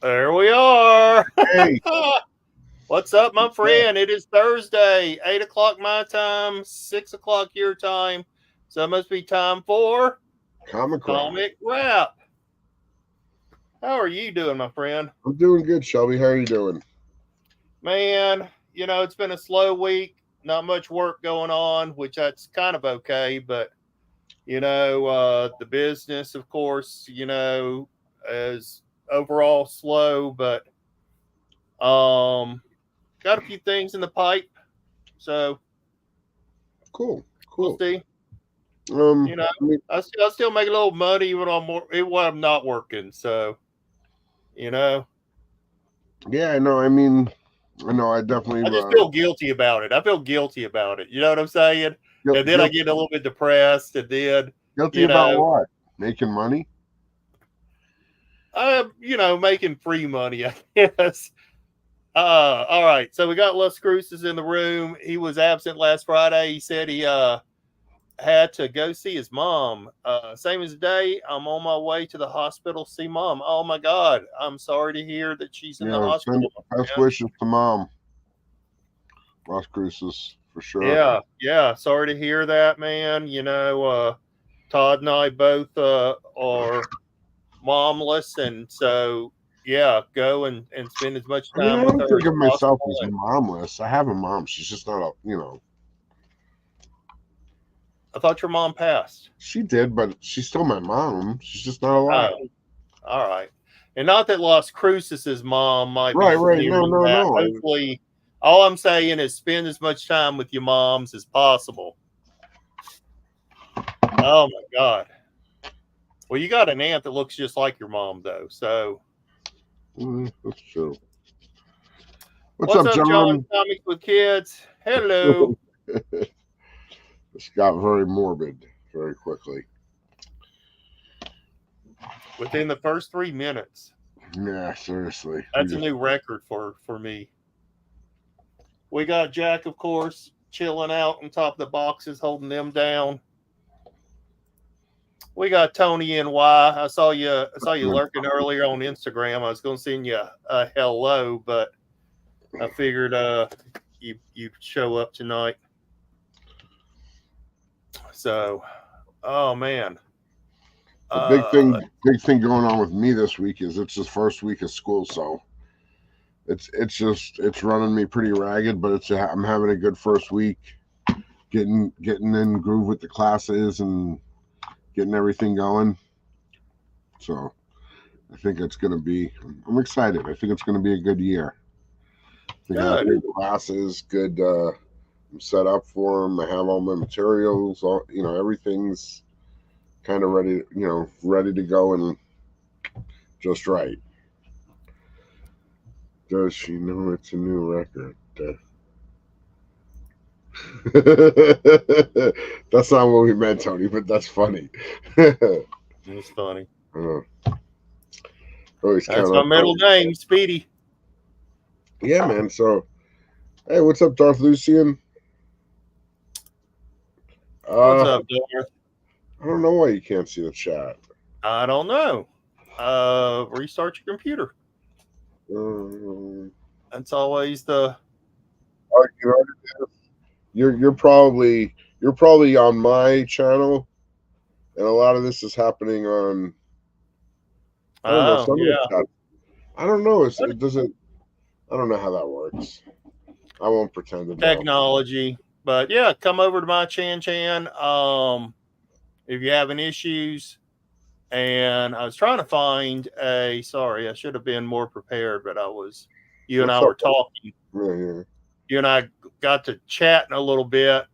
There we are. Hey, What's up, my yeah, friend? It is Thursday, 8 o'clock my time, 6 o'clock your time. So it must be time for Comic Rock. Comic Wrap. How are you doing, my friend? I'm doing good, Shelby. How are you doing? Man, it's been a slow week. Not much work going on, which that's kind of okay. But, the business, of course, is overall slow. But got a few things in the pipe. So Cool, we'll cool. see. Um, You know, I mean, I still make a little money even when I'm not working. So you know, yeah, I know. I know. I definitely I just feel guilty about it. I feel guilty about it. You know what I'm saying? And then I guilty. get a little bit depressed, and then Guilty you about know, what? Making money? I'm making free money. I guess. All right. So we got Les Cruces in the room. He was absent last Friday. He said he had to go see his mom. Same as today, I'm on my way to the hospital to see mom. Oh my God. I'm sorry to hear that she's in the Send hospital, my best friend. wishes to mom, Las Cruces, for sure. Yeah, yeah. Sorry to hear that, man. Todd and I both are momless. And so, yeah, go and spend as much I time with don't her think as of myself possible. as And momless. I have a mom. She's just not a. I thought your mom passed. She did, but she's still my mom. She's just not alive. Oh, all right. And not that Las Cruces' mom might Right, be right. No, nearing no, that. no. Hopefully, all I'm saying is spend as much time with your moms as possible. Oh my God. Well, you got an aunt that looks just like your mom, though. So, That's true. What's what's up, up, John? gentlemen? Comics with Kids. Hello. This got very morbid very quickly. Within the first 3 minutes, Yeah, seriously. We that's a just new record for me. We got Jack, of course, chilling out on top of the boxes, holding them down. We got Tony NY. I saw you lurking earlier on Instagram. I was going to send you a hello, but I figured you'd show up tonight. So, oh man, a uh, big thing going on with me this week is it's the first week of school, so it's running me pretty ragged, but I'm having a good first week, getting in groove with the classes and getting everything going. So I think it's gonna be. I'm excited. I think it's gonna be a good year. I think I have good. good classes, good. I'm set up for them. I have all my materials. Everything's kind of ready. Ready to go and just right. Does she know it's a new record? That's not what we meant, Tony, but that's funny. It's funny. uh, always That's count my on middle Tony. name, Speedy. Yeah, man. So, hey, what's up, Darth Lucian? What's Uh, up, Darth? I don't know why you can't see the chat. I don't know. Restart your computer. Um, That's always the. oh, you're probably on my channel, and a lot of this is happening on. I don't know. Oh Some of the yeah, chat. I don't know. It doesn't. I don't know how that works. I won't pretend to know. technology. But yeah, come over to my Chan. If you're having issues, and I was trying to find a. Sorry, I should have been more prepared, but I was. You and What's I up? were talking. Yeah, yeah. You and I got to chatting a little bit.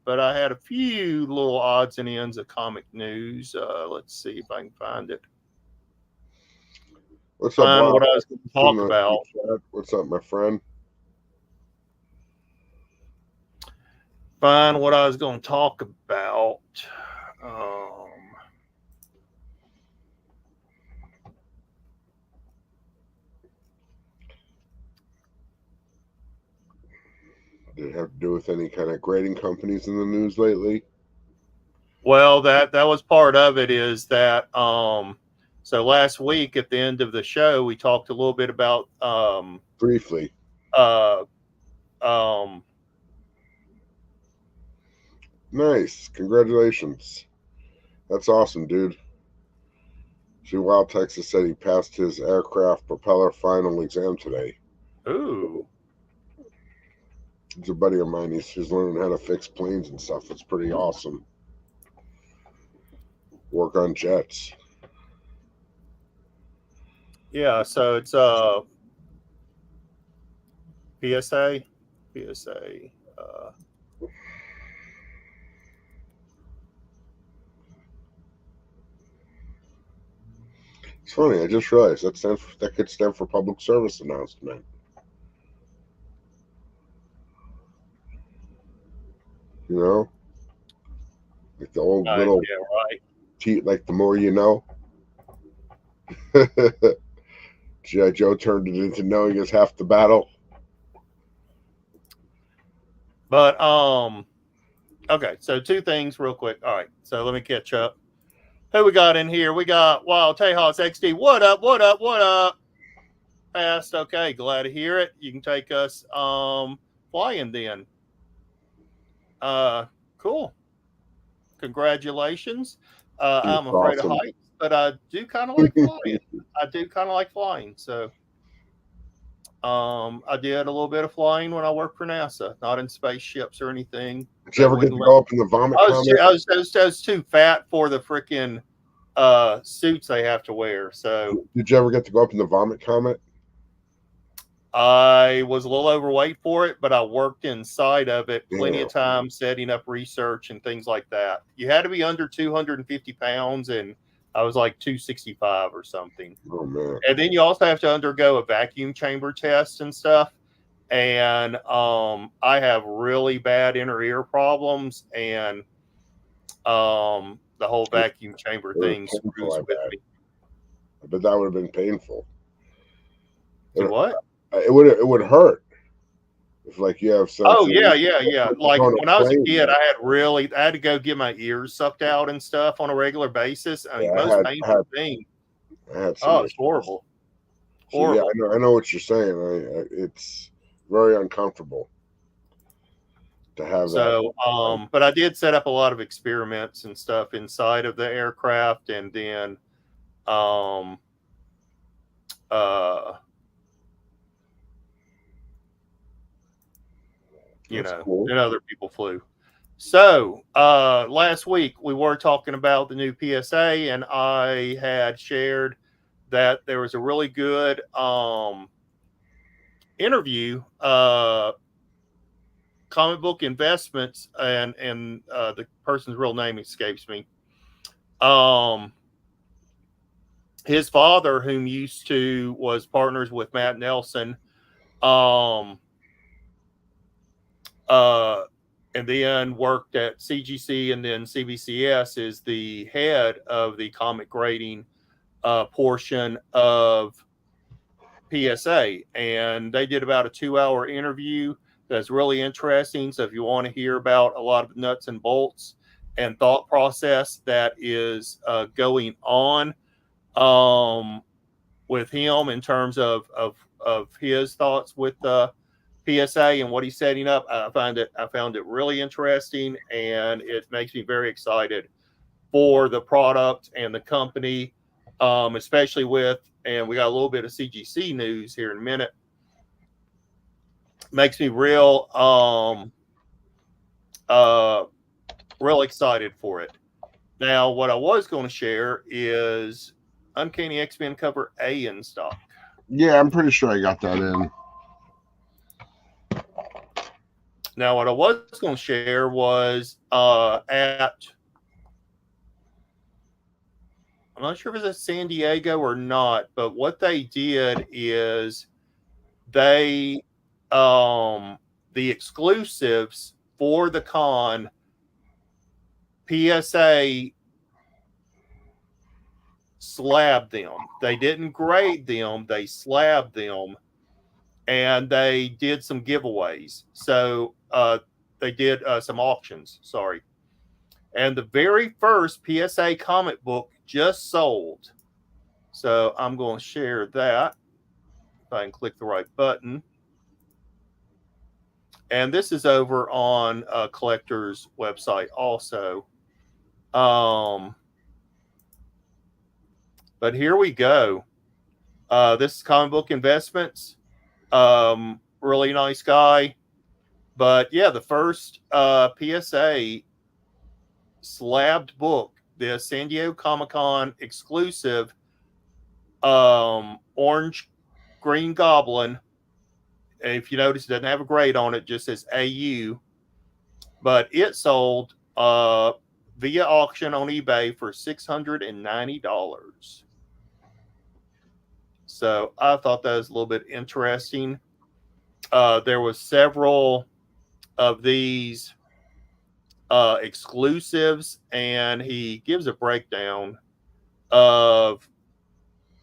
But I had a few little odds and ends of comic news. Let's see if I can find it. What's up, Find Bob? what I was going to In talk the about. chat. What's up, my friend? Find what I was going to talk about. Um, Did it have to do with any kind of grading companies in the news lately? well, that was part of it. Is that So last week at the end of the show, we talked a little bit about Briefly. uh, um, Nice. Congratulations. That's awesome, dude. See, Wild Texas said he passed his aircraft propeller final exam today. ooh, He's a buddy of mine. He's learning how to fix planes and stuff. It's pretty awesome. Work on jets. yeah. So it's PSA. It's funny. I just realized that could stand for public service announcement. You know, like the old little Yeah, right. like the more you know. G.I. Joe turned it into knowing is half the battle. But okay. So two things real quick. All right. So let me catch up. Who we got in here? We got Wild Tejas XD. What up? What up? What up? Fast. Okay. Glad to hear it. You can take us flying then. Cool. Congratulations. I'm afraid Awesome. of heights, but I do kind of like flying. I do kind of like flying. So I did a little bit of flying when I worked for NASA, not in spaceships or anything. Did you ever get to go up in the vomit comet? I was too fat for the freaking suits they have to wear. So Did you ever get to go up in the vomit comet? I was a little overweight for it, but I worked inside of it plenty of time setting up research and things like that. You had to be under 250 pounds, and I was like 265 or something. Oh, man. And then you also have to undergo a vacuum chamber test and stuff. And I have really bad inner ear problems, and the whole vacuum chamber thing screws with me. I bet that would have been painful. What? It would hurt. If like you have some. Oh yeah. Like when I was a kid, I had to go get my ears sucked out and stuff on a regular basis. I mean, most painful thing. Oh, it's horrible. Horrible. So, yeah, I know what you're saying. It's very uncomfortable to have that. So, but I did set up a lot of experiments and stuff inside of the aircraft, and then, cool. and other people flew. So last week we were talking about the new PSA, and I had shared that there was a really good interview, comic book investments, and the person's real name escapes me. His father, whom was partners with Matt Nelson, and then worked at CGC and then CBCS, is the head of the comic grading portion of PSA. And they did about a 2-hour interview that's really interesting. So if you want to hear about a lot of nuts and bolts and thought process that is going on with him in terms of his thoughts with PSA and what he's setting up, I found it really interesting, and it makes me very excited for the product and the company, especially and we got a little bit of CGC news here in a minute. Makes me real excited for it. Now, what I was going to share is Uncanny X-Men cover A in stock. Yeah, I'm pretty sure I got that in. Now, what I was going to share was I'm not sure if it's at San Diego or not, but what they did is the exclusives for the con, PSA slabbed them. They didn't grade them, they slabbed them, and they did some giveaways. So they did some auctions, sorry. And the very first PSA comic book just sold So I'm going to share that. If I can click the right button. And this is over on a collector's website also. But here we go. This is Comic Book Investments. Really nice guy. But yeah, the first PSA slabbed book, the San Diego Comic-Con exclusive Orange Green Goblin. If you notice, it doesn't have a grade on it, just says AU. But it sold via auction on eBay for $690. So I thought that was a little bit interesting. There was several of these exclusives, and he gives a breakdown of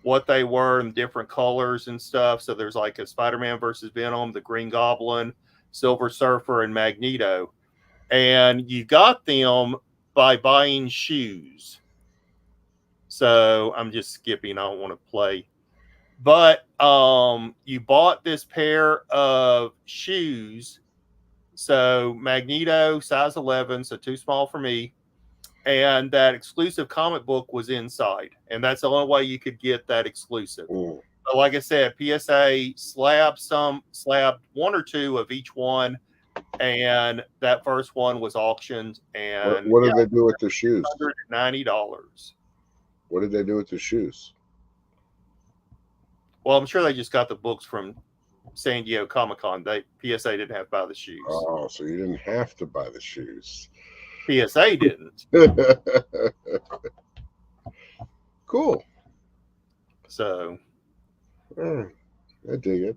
what they were in different colors and stuff. So there's like a Spider-Man versus Venom, the Green Goblin, Silver Surfer, and Magneto. And you got them by buying shoes. So I'm just skipping. I don't want to play. But you bought this pair of shoes. So Magneto, size 11, so too small for me. And that exclusive comic book was inside. And that's the only way you could get that exclusive. But like I said, PSA slabbed one or two of each one. And that first one was auctioned. And what did they do with the shoes? $190. What did they do with the shoes? Well, I'm sure they just got the books from San Diego Comic-Con. PSA didn't have to buy the shoes. Oh, so you didn't have to buy the shoes. PSA didn't. Cool. So, I dig it.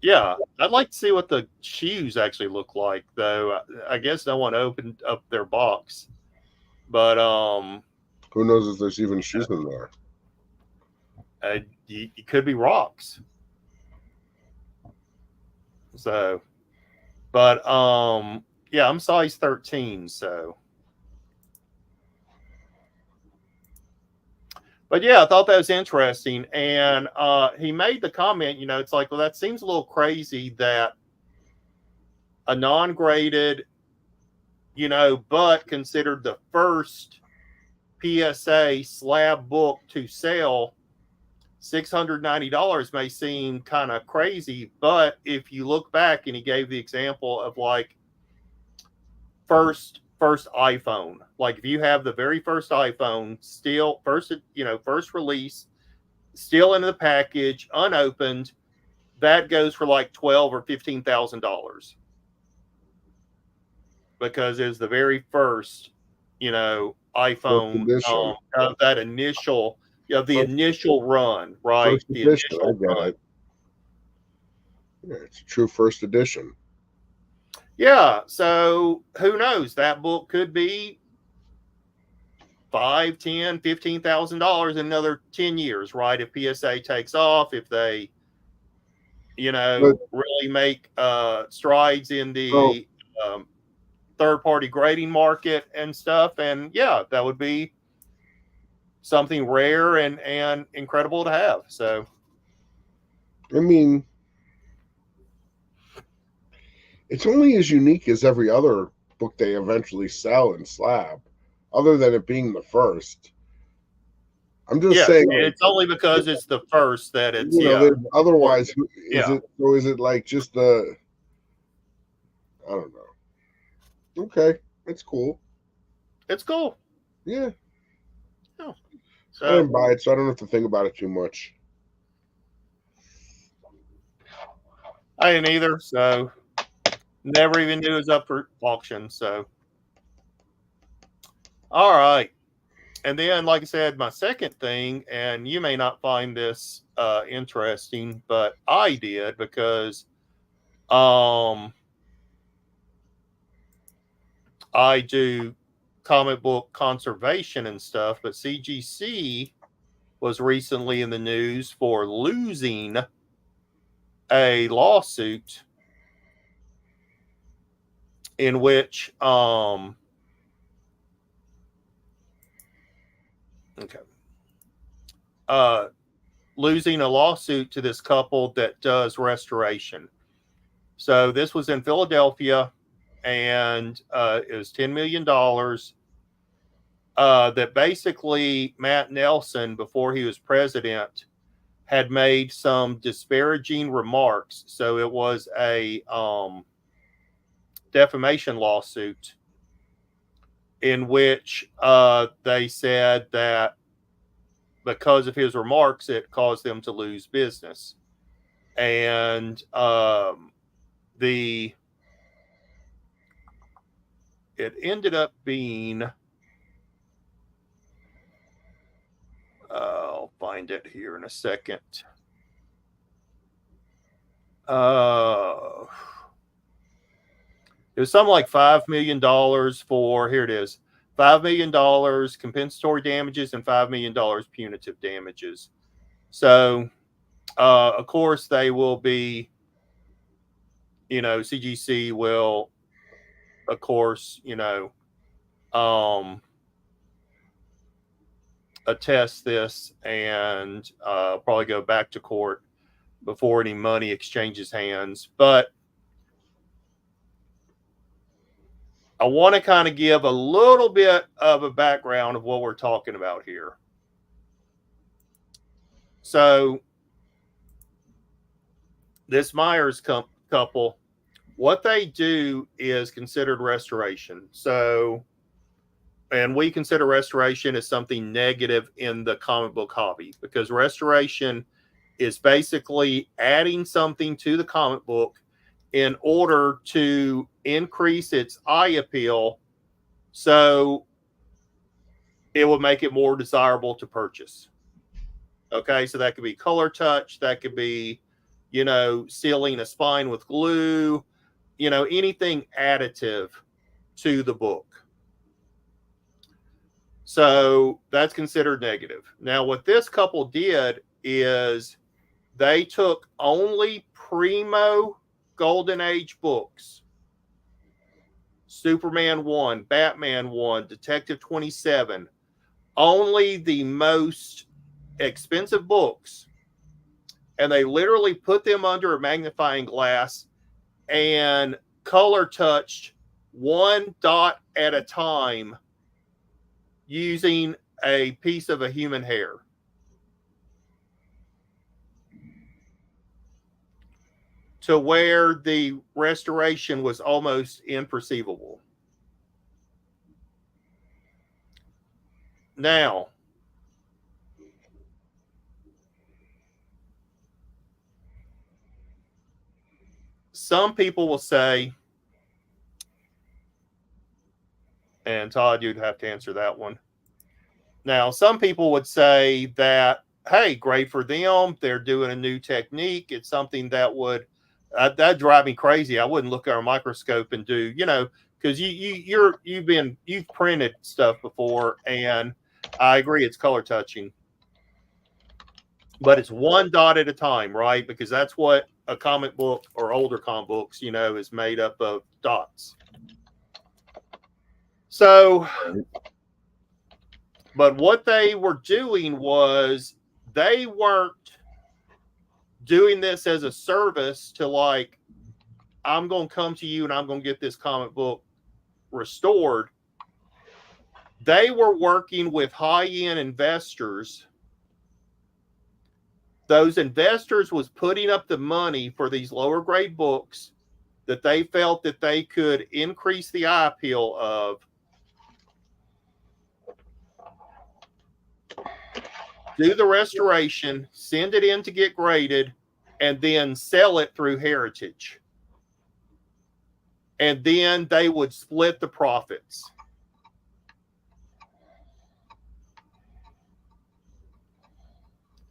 Yeah, I'd like to see what the shoes actually look like, though. I guess no one opened up their box, but who knows if there's even shoes in there? You could be rocks. So, but yeah, I'm size 13, so. But yeah, I thought that was interesting. And he made the comment, it's like, well, that seems a little crazy that a non-graded, but considered the first PSA slab book to sell, $690 may seem kind of crazy. But if you look back, and he gave the example of like first iPhone, like if you have the very first iPhone, still first release, still in the package, unopened, that goes for like $12,000 or $15,000 because it was the very first, iPhone of that initial, initial run, right? First edition, I get it. Yeah, it's a true first edition. Yeah, so who knows? That book could be $5,000, $10,000, $15,000 in another 10 years, right? If PSA takes off, if they, really make strides in the third-party grading market and stuff, and yeah, that would be something rare and incredible to have. So, I mean, it's only as unique as every other book they eventually sell in slab, other than it being the first. I'm just saying, it's only because it's the first that it's otherwise, is it like just the? I don't know. Okay, it's cool. It's cool. Yeah. Oh, so I didn't buy it, so I don't have to think about it too much. I didn't either, so never even knew it was up for auction. So, all right. And then, like I said, my second thing, and you may not find this interesting, but I did because I do comic book conservation and stuff, but CGC was recently in the news for losing a lawsuit in which okay. losing a lawsuit to this couple that does restoration. So this was in Philadelphia, and it was $10 million. That basically Matt Nelson, before he was president, had made some disparaging remarks. So it was a defamation lawsuit in which they said that because of his remarks, it caused them to lose business. And it ended up being, I'll find it here in a second. It was something like $5 million for, here it is, $5 million compensatory damages and $5 million punitive damages. So, of course, they will be, CGC will, of course, attest this and probably go back to court before any money exchanges hands. But I want to kind of give a little bit of a background of what we're talking about here. So this Myers couple, what they do is considered restoration. So, and we consider restoration as something negative in the comic book hobby, because restoration is basically adding something to the comic book in order to increase its eye appeal, so it will make it more desirable to purchase. Okay, so that could be color touch, that could be, sealing a spine with glue, anything additive to the book. So that's considered negative. Now, what this couple did is they took only primo Golden Age books, Superman 1, Batman 1, Detective 27, only the most expensive books, and they literally put them under a magnifying glass and color touched one dot at a time using a piece of a human hair. To where the restoration was almost imperceivable. Now, some people will say, and Todd, you'd have to answer that one. Now, some people would say that, hey, great for them. They're doing a new technique. It's something that would, that'd drive me crazy. I wouldn't look at a microscope and do, because you've printed stuff before, and I agree it's color touching, but it's one dot at a time, right? Because that's what a comic book or older comic books, is made up of dots. So, but what they were doing was they weren't doing this as a service to, like, I'm going to come to you and I'm going to get this comic book restored. They were working with high-end investors. Those investors was putting up the money for these lower grade books that they felt that they could increase the eye appeal of, do the restoration, send it in to get graded, and then sell it through Heritage. And then they would split the profits.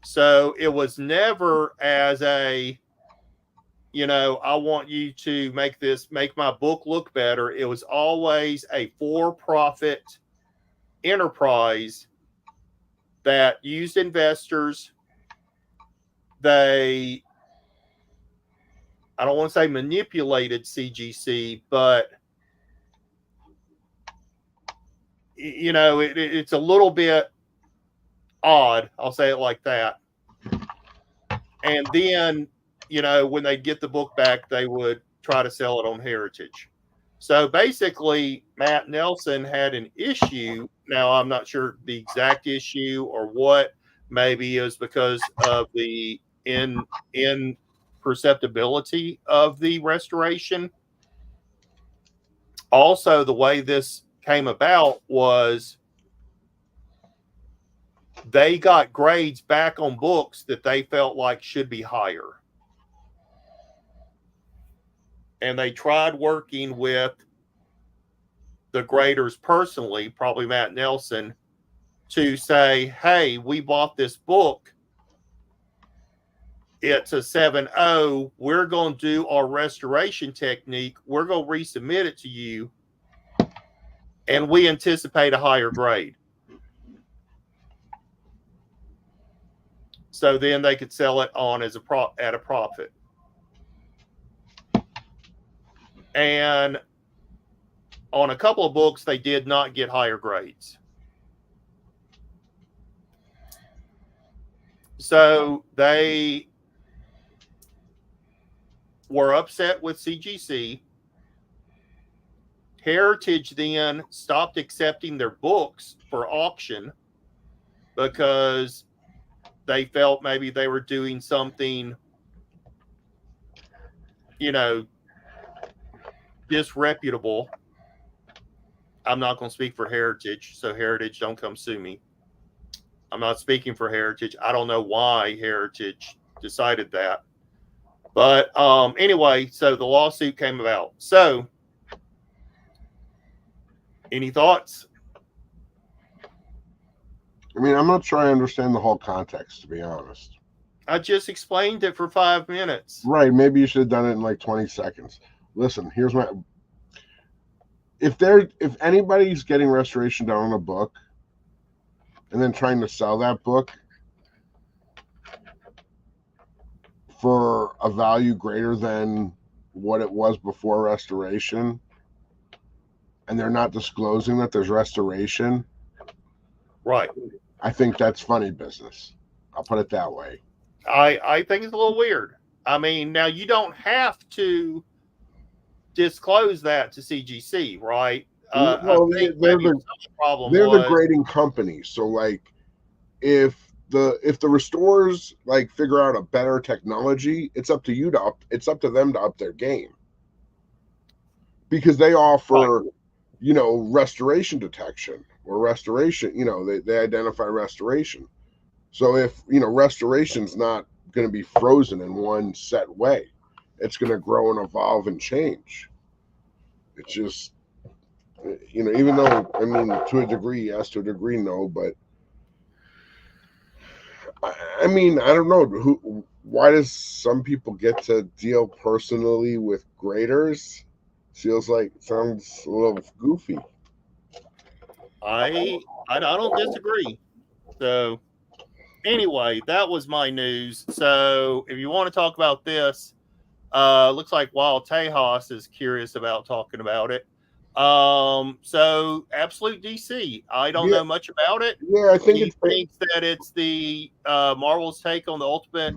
So it was never as a, I want you to make my book look better. It was always a for-profit enterprise that used investors. I don't want to say manipulated CGC, but it's a little bit odd. I'll say it like that. And then, when they get the book back, they would try to sell it on Heritage. So basically, Matt Nelson had an issue. Now, I'm not sure the exact issue or what. Maybe it was because of the imperceptibility of the restoration. Also, the way this came about was they got grades back on books that they felt like should be higher. And they tried working with the graders personally, probably Matt Nelson, to say, hey, we bought this book. It's a 7.0. We're going to do our restoration technique. We're going to resubmit it to you. And we anticipate a higher grade. So then they could sell it on as at a profit. And on a couple of books, they did not get higher grades. So they were upset with CGC. Heritage then stopped accepting their books for auction because they felt maybe they were doing something, disreputable. I'm not going to speak for Heritage, so Heritage, don't come sue me. I'm not speaking for Heritage. I don't know why Heritage decided that. But anyway, so the lawsuit came about. So, any thoughts? I mean, I'm not sure I understand the whole context, to be honest. I just explained it for 5 minutes. Right. Maybe you should have done it in like 20 seconds. Listen, here's my... If anybody's getting restoration done on a book and then trying to sell that book for a value greater than what it was before restoration, and they're not disclosing that there's restoration, right? I think that's funny business. I'll put it that way. I think it's a little weird. I mean, now you don't have to disclose that to CGC, right? Well, they're the grading company. So, like, if the restorers like figure out a better technology, it's up to them to up their game, because they offer, restoration detection or restoration. They identify restoration. So if restoration's not going to be frozen in one set way, it's going to grow and evolve and change. It's just, even though, I mean, to a degree yes, to a degree no, but I mean, I don't know why does some people get to deal personally with graders? Sounds a little goofy. I don't disagree. So anyway, that was my news. So if you want to talk about this, looks like Wild Tejas is curious about talking about it. So Absolute DC, I don't know much about it. Yeah, I think he thinks that it's the Marvel's take on the Ultimate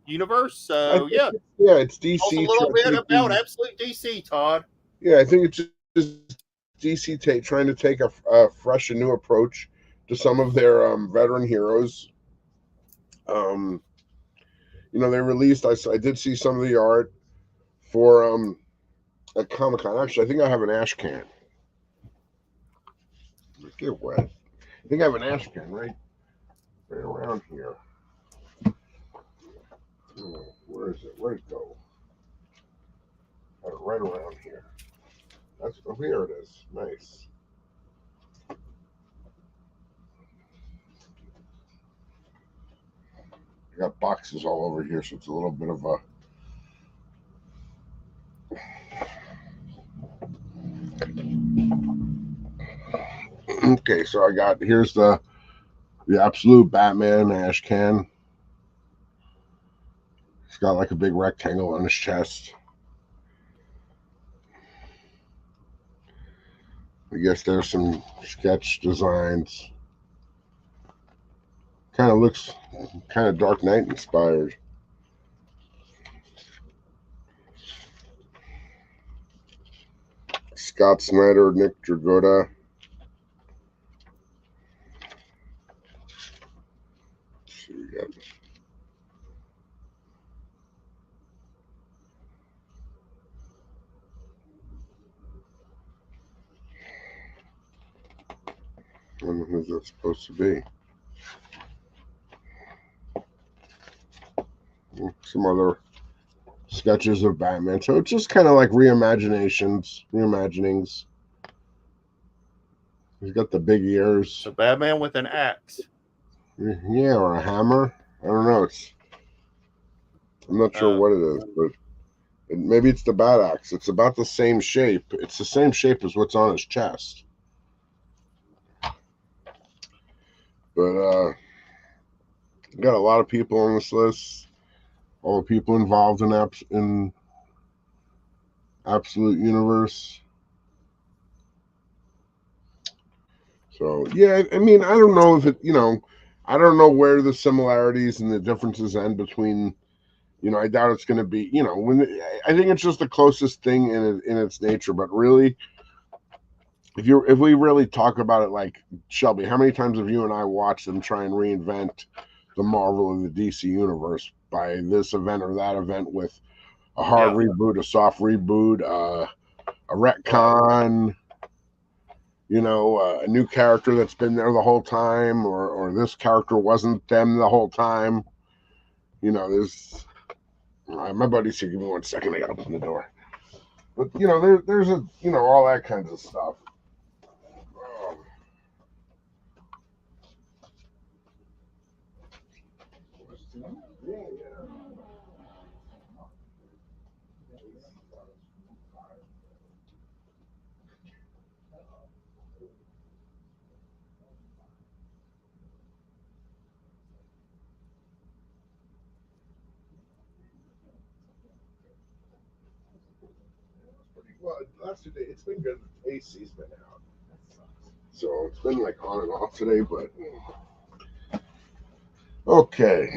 universe. So it's DC. Tell us a little bit about Absolute DC, Todd. Yeah, I think it's just DC trying to take a fresh and new approach to some of their veteran heroes. They released. I did see some of the art for at Comic-Con. Actually, I think I have an ash can. Get wet. I think I have an ash can right around here. Oh, where is it? Where'd it go? Right around here. Here it is. Nice. I got boxes all over here, so it's a little bit of a... Okay, so here's the Absolute Batman ash can. He's got like a big rectangle on his chest. I guess there's some sketch designs. Kind of looks kind of Dark Knight inspired. Scott Snyder, Nick Dragotta. Let's see, we got I don't know who's that supposed to be. Some other sketches of Batman. So it's just kind of like reimaginings. He's got the big ears. So Batman with an axe. Yeah, or a hammer. I don't know. I'm not sure what it is, but maybe it's the bat axe. It's about the same shape. It's the same shape as what's on his chest. But got a lot of people on this list. All the people involved in Absolute Universe. So yeah, I mean, I don't know if it, I don't know where the similarities and the differences end between. I doubt it's going to be. I think it's just the closest thing in its nature. But really, if we really talk about it, like Shelby, how many times have you and I watched them try and reinvent the Marvel and the DC universe by this event or that event with a hard reboot, a soft reboot, a retcon, a new character that's been there the whole time, or this character wasn't them the whole time. There's my buddy's here. Give me 1 second. I gotta open the door. But there's all that kinds of stuff. Well, last 2 days it's been good. AC's been out, so it's been like on and off today. But okay.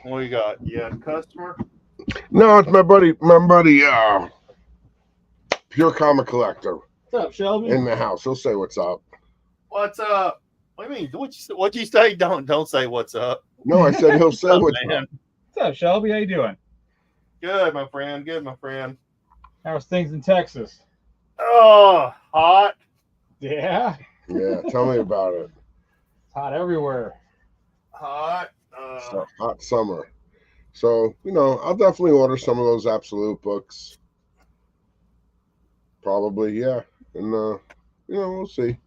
What you got? Yeah, customer. No, it's my buddy. Pure Comic Collector. What's up, Shelby? In the house. He'll say what's up. What's up? What do you mean? What you say? Don't say what's up. No, I said he'll say what's up. What's up, Shelby? How you doing? Good, my friend. Good, my friend. How's things in Texas? Oh, hot. Yeah. Yeah, tell me about it. It's hot everywhere. Hot. Hot summer. So, I'll definitely order some of those Absolute books. Probably, yeah. And, we'll see.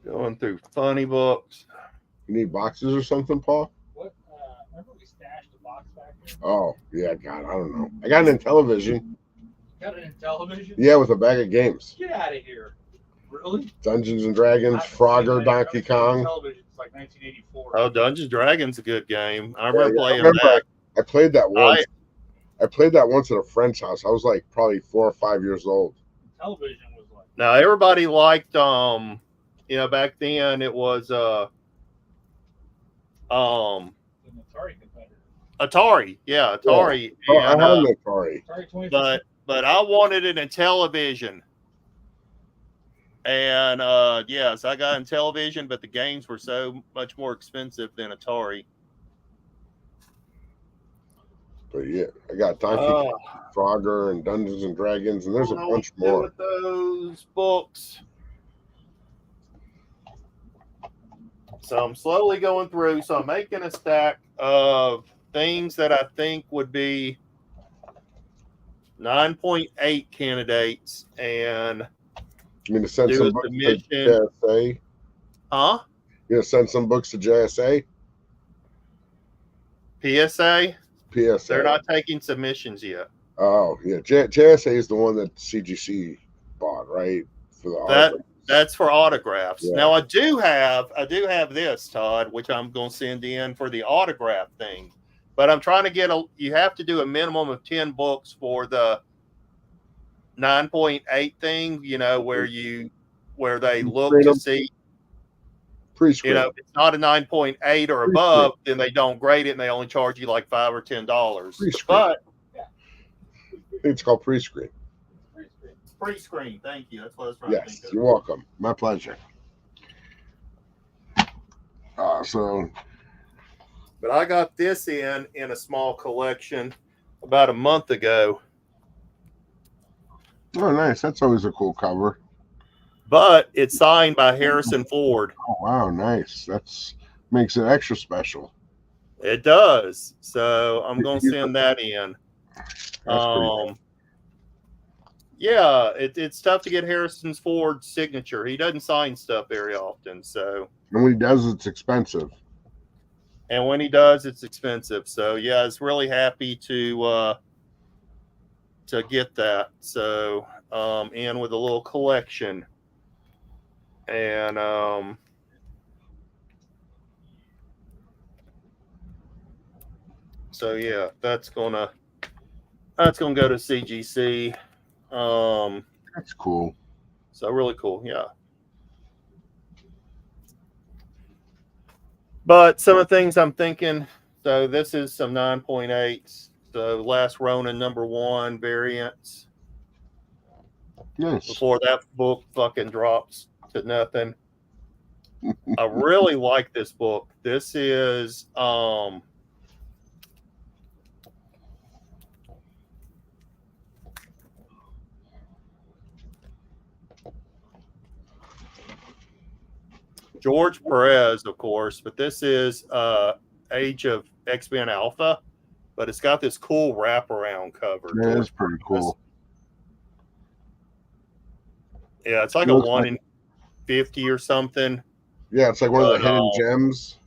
Going through funny books. You need boxes or something, Paul? What? Remember we stashed a box back there? Oh, yeah, God, I don't know. I got it in television. Got it in television? Yeah, with a bag of games. Get out of here. Really? Dungeons and Dragons, Frogger, Donkey Kong. Television is like 1984. Oh, Dungeons and Dragons a good game. I remember playing that. I played that once. I played that once at a friend's house. I was like probably 4 or 5 years old. Television was like. Now everybody liked back then it was An Atari competitor. Atari. Yeah, Atari. Yeah. And, I had an Atari. Atari 20. But I wanted it in television. And yes, I got in television, but the games were so much more expensive than Atari. But yeah, I got Donkey Kong, Frogger, and Dungeons and Dragons, and there's a bunch more. With those books. So I'm slowly going through. So I'm making a stack of things that I think would be 9.8 candidates, and you mean to send some books to JSA? Huh? You gonna send some books to JSA? PSA? PSA. They're not taking submissions yet. Oh yeah, JSA is the one that CGC bought, right? For the autographs. That's for autographs. Yeah. Now I do have this, Todd, which I'm going to send in for the autograph thing. But I'm trying to get you have to do a minimum of 10 books for the 9.8 thing, where they look Screen to 'em. see, Pre-screen. if it's not a 9.8 or above, then they don't grade it and they only charge you like $5 or $10. Pre-screen. But I think it's called pre-screen. pre-screen, thank you. That's what I was trying to think Yes, of. you're welcome. My pleasure. But I got this in a small collection about a month ago. Oh, nice. That's always a cool cover. But it's signed by Harrison Ford. Oh, wow, nice. That's makes it extra special. It does. So I'm gonna send that in. That's pretty cool. Yeah, it's tough to get Harrison Ford's signature. He doesn't sign stuff very often. So, And when he does, it's expensive. and when he does, it's expensive. So yeah, I was really happy to get that. So in with a little collection. And so yeah, that's gonna go to CGC. That's cool. So really cool, yeah. But some of the things I'm thinking, so this is some 9.8s. So Last Ronin #1 variants. Nice. Before that book fucking drops to nothing. I really like this book. This is George Perez, of course, but this is Age of X-Men Alpha, but it's got this cool wraparound cover. That is pretty cool. Yeah, it's like a 1 in 50 or something. Yeah, it's like one of the hidden gems.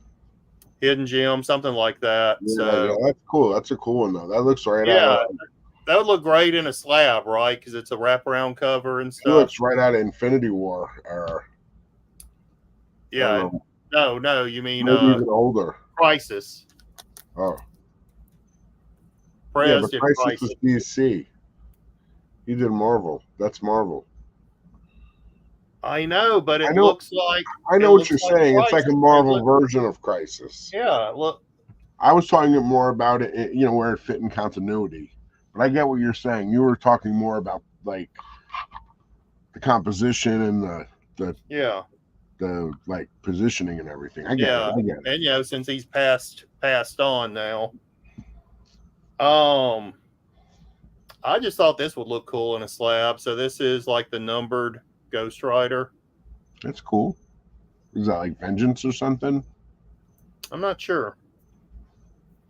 Hidden gem, something like that. Yeah, So yeah, that's cool. That's a cool one though. That looks right yeah, out. that would look great in a slab, right? Because it's a wraparound cover and It stuff. looks right out of Infinity War era. Yeah, no, you mean maybe even older. Crisis. Oh, Perez yeah, but did Crisis is DC. He did Marvel. That's Marvel. I know, but it I know, looks like I know what you're saying. It's like a Marvel version of Crisis. Yeah, look. I was talking more about it, where it fit in continuity. But I get what you're saying. You were talking more about like the composition and the like positioning and everything. I get it. I get it. And since he's passed on now, I just thought this would look cool in a slab. So this is like the numbered Ghost Rider. That's cool. Is that like Vengeance or something? I'm not sure.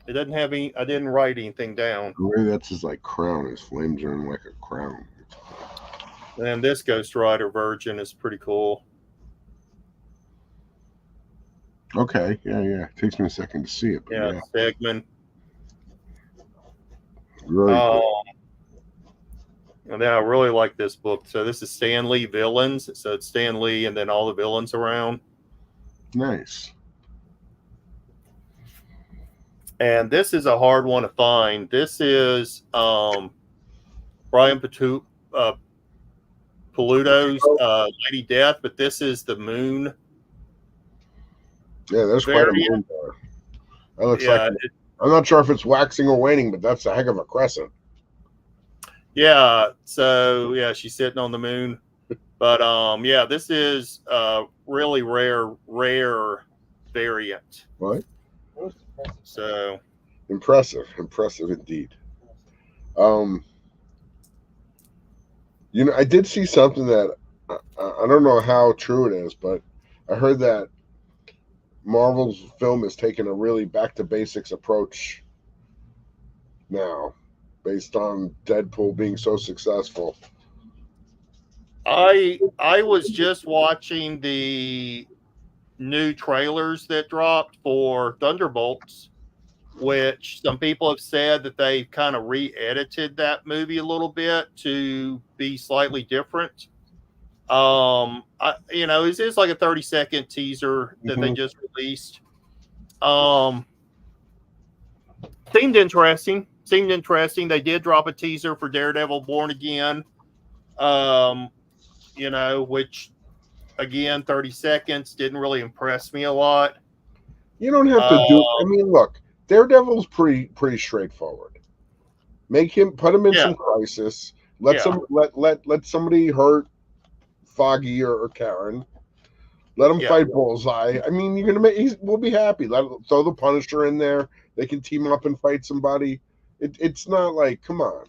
It doesn't have any. I didn't write anything down. Maybe that's his like crown. His flames are in like a crown. And this Ghost Rider Virgin is pretty cool. Okay, yeah. It takes me a second to see it. But yeah. Stegman. Really cool. And then I really like this book. So this is Stan Lee Villains. So it's Stan Lee and then all the villains around. Nice. And this is a hard one to find. This is Brian Paluto's Lady Death, but this is the Moon. Yeah, there's quite a moon there. That looks like I'm not sure if it's waxing or waning, but that's a heck of a crescent. Yeah, so yeah, she's sitting on the moon. But this is really rare variant. What? So impressive indeed. I did see something that I don't know how true it is, but I heard that Marvel's film is taking a really back to basics approach now, based on Deadpool being so successful. I was just watching the new trailers that dropped for Thunderbolts, which some people have said that they've kind of re-edited that movie a little bit to be slightly different. It is like a 30-second teaser that they just released. Seemed interesting. They did drop a teaser for Daredevil Born Again. You know, which again, 30 seconds didn't really impress me a lot. You don't have to do. I mean, look, Daredevil's pretty straightforward. Put him in Yeah. some crisis. Let somebody hurt Foggy or Karen. Let him fight Bullseye. I mean, you're gonna we'll be happy. Throw the Punisher in there. They can team up and fight somebody. It's not like, come on.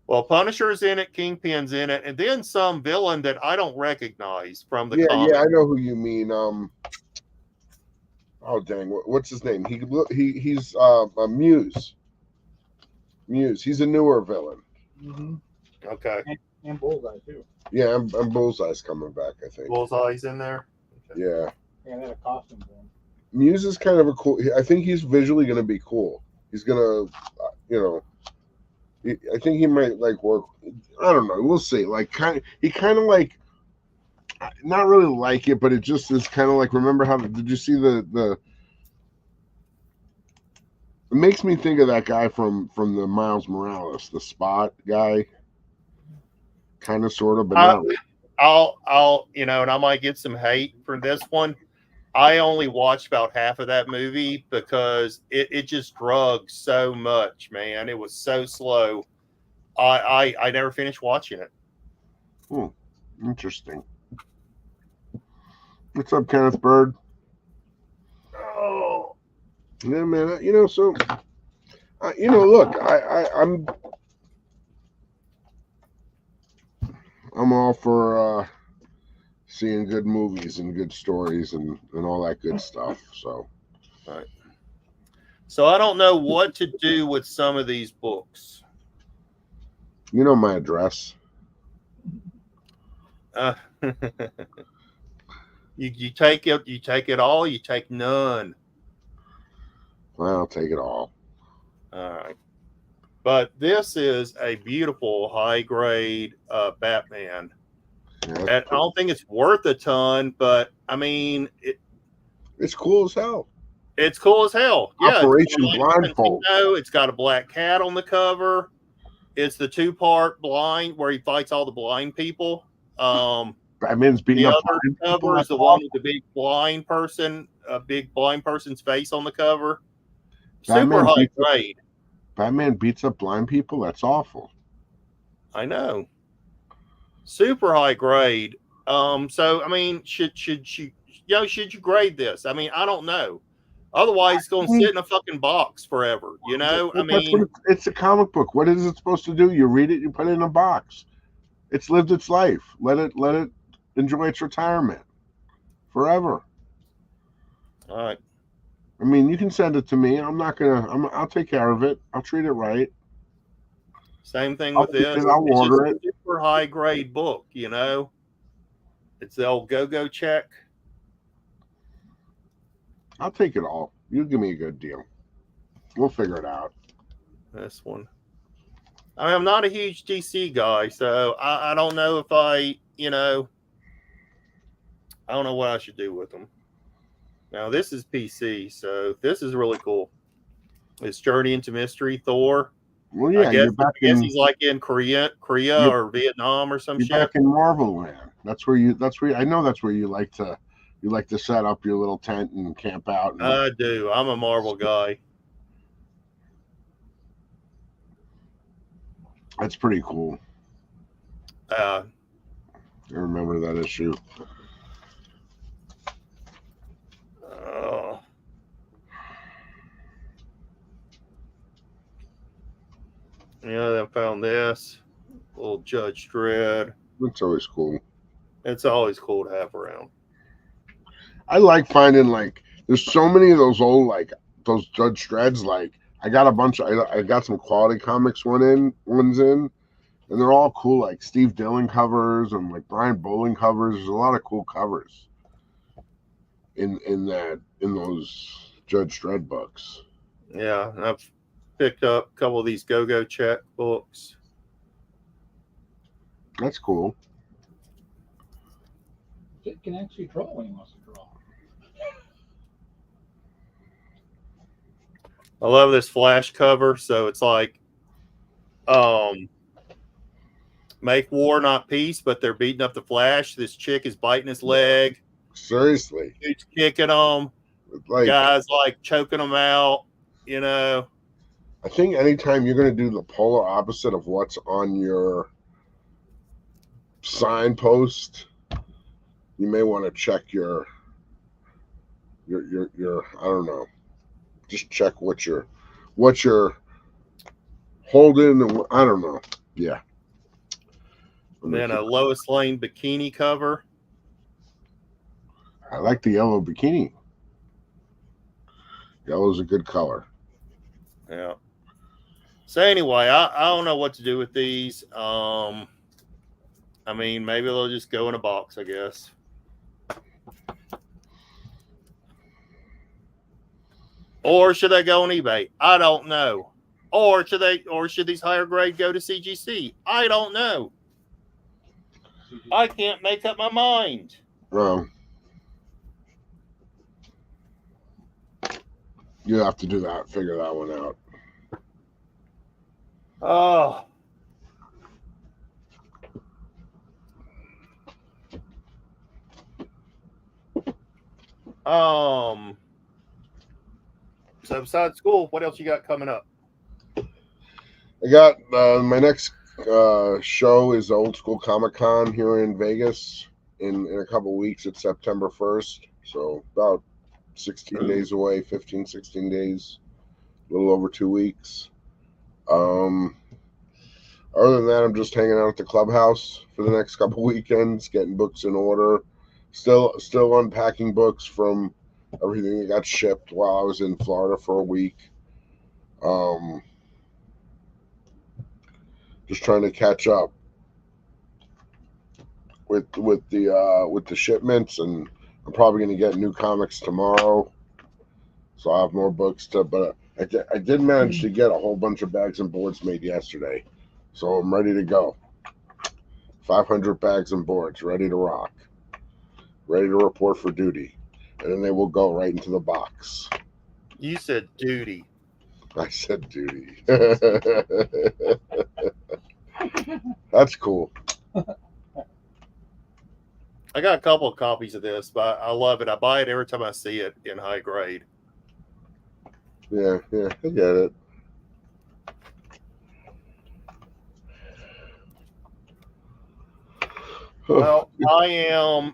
Well, Punisher's in it, Kingpin's in it, and then some villain that I don't recognize from the comic. Yeah, I know who you mean. Oh dang, what's his name? He's Muse. Muse. He's a newer villain. Mm-hmm. Okay. And Bullseye too. Yeah, and Bullseye's coming back, I think. Bullseye's in there. Okay. Yeah. Yeah, they had a costume for him. Muse is kind of a cool. I think he's visually going to be cool. He's gonna, I think he might like work. I don't know. We'll see. Like, he kind of like, not really like it, but it just is kind of like. Remember how? Did you see the? It makes me think of that guy from the Miles Morales, the Spot guy. Kind of, sort of, but not. I'll, and I might get some hate for this one. I only watched about half of that movie because it just drugged so much, man. It was so slow. I never finished watching it. Interesting. What's up, Kenneth Bird? Oh, yeah, man. So, look, I'm all for seeing good movies and good stories and all that good stuff. So, all right. So I don't know what to do with some of these books. You know my address. You take it. You take it all. You take none. Well, I'll take it all. All right. But this is a beautiful high grade Batman. Yeah, and I don't think it's worth a ton, but I mean, it's cool as hell. It's cool as hell. Yeah, Operation Blindfold. It's got a black cat on the cover. It's the 2-part blind where he fights all the blind people. Batman's beating the up other cover is the one with the big blind person, a big blind person's face on the cover. Super high grade. Batman beats up blind people? That's awful. I know. Super high grade. So I mean, should you grade this? I mean, I don't know. Otherwise, it's going to sit in a fucking box forever. I mean, it's a comic book. What is it supposed to do? You read it, you put it in a box. It's lived its life. Let it enjoy its retirement forever. All right. I mean, you can send it to me. I'll take care of it. I'll treat it right. Same thing with this. I'll order it. Super high grade book. It's the old go check. I'll take it all. You give me a good deal. We'll figure it out. This one. I mean, I'm not a huge DC guy, so I don't know if I don't know what I should do with them. Now, this is PC, so this is really cool. It's Journey into Mystery, Thor. Well, yeah, I guess he's like in Korea or Vietnam or some shit. Back in Marvel Land. That's where you like to set up your little tent and camp out. I do. I'm a Marvel guy. That's pretty cool. I remember that issue. Yeah, I found this. Little Judge Dredd. It's always cool. It's always cool to have around. I like finding, there's so many of those old, those Judge Dredds. I got a bunch. I got some quality comics ones in, and they're all cool. Like Steve Dillon covers and Brian Bowling covers. There's a lot of cool covers in those Judge Dredd books. Yeah, I've picked up a couple of these go check books. That's cool. It can actually draw when he wants to draw. I love this Flash cover. So it's like, Make war, not peace, but they're beating up the Flash. This chick is biting his leg. Seriously, Dude's kicking him. like Guys like choking them out. You know. I think anytime you're going to do the polar opposite of what's on your signpost, you may want to check your I don't know, just check what you're holding, and I don't know. Yeah. And then a Lois Lane bikini cover. I like the yellow bikini. Yellow's a good color. Yeah. So anyway, I don't know what to do with these. I mean, maybe they'll just go in a box, I guess. Or should they go on eBay? I don't know. Or should these higher grade go to CGC? I don't know. I can't make up my mind. You have to do that, figure that one out. Oh. So besides school, what else you got coming up? I got my next show is Old School Comic Con here in Vegas in a couple weeks. It's September 1st, so about 16 days away, 15, 16 days, a little over 2 weeks. Other than that, I'm just hanging out at the clubhouse for the next couple weekends, getting books in order. Still unpacking books from everything that got shipped while I was in Florida for a week. Just trying to catch up with the shipments, and I'm probably going to get new comics tomorrow, so I'll have more books to. But I did manage to get a whole bunch of bags and boards made yesterday, so I'm ready to go. 500 bags and boards, ready to rock, ready to report for duty, and then they will go right into the box. You said duty. I said duty. That's cool. I got a couple of copies of this, but I love it. I buy it every time I see it in high grade. Yeah, I get it. Well, I am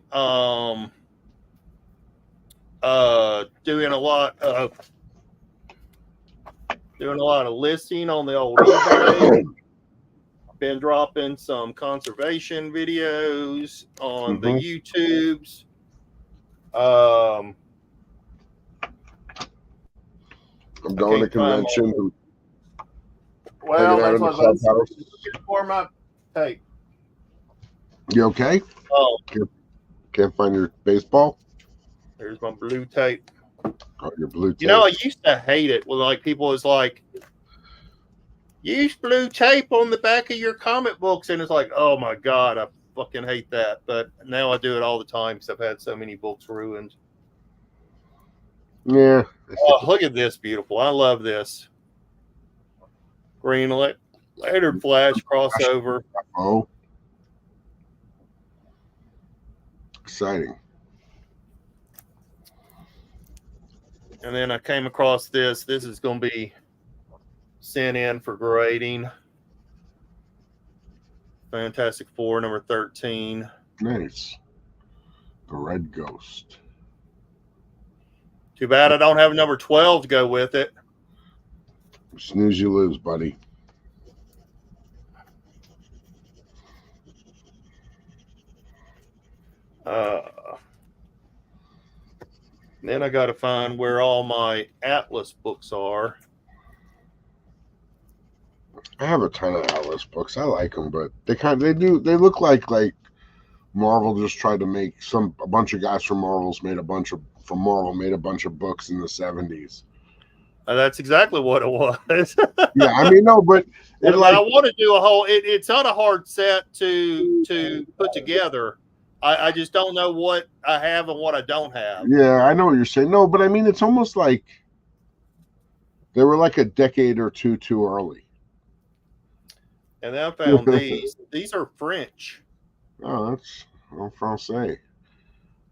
doing a lot of listing on the old eBay. Been dropping some conservation videos on the YouTubes. I'm going to convention. Well, that's what for my tape. You okay? Oh, can't find your baseball? There's my blue tape. Oh, your blue tape. You know, I used to hate it when like people was like, use blue tape on the back of your comic books, and it's like, oh my god, I fucking hate that. But now I do it all the time because I've had so many books ruined. Yeah. Oh, look at this, beautiful. I love this. Green Lantern Flash crossover. Oh. Exciting. And then I came across this. This is going to be sent in for grading. Fantastic Four, number 13. Nice. The Red Ghost. Too bad I don't have number 12 to go with it. Snooze, you lose, buddy. Then I got to find where all my Atlas books are. I have a ton of Atlas books. I like them, but they look like Marvel just tried to make a bunch of guys from Marvel made a bunch of books in the 70s. That's exactly what it was. Yeah, I mean, no, but I want to do a whole. It's not a hard set to put together. I just don't know what I have and what I don't have. Yeah, I know what you're saying. No, but I mean, it's almost like they were like a decade or two too early. And then I found these. These are French. Oh, that's Francais.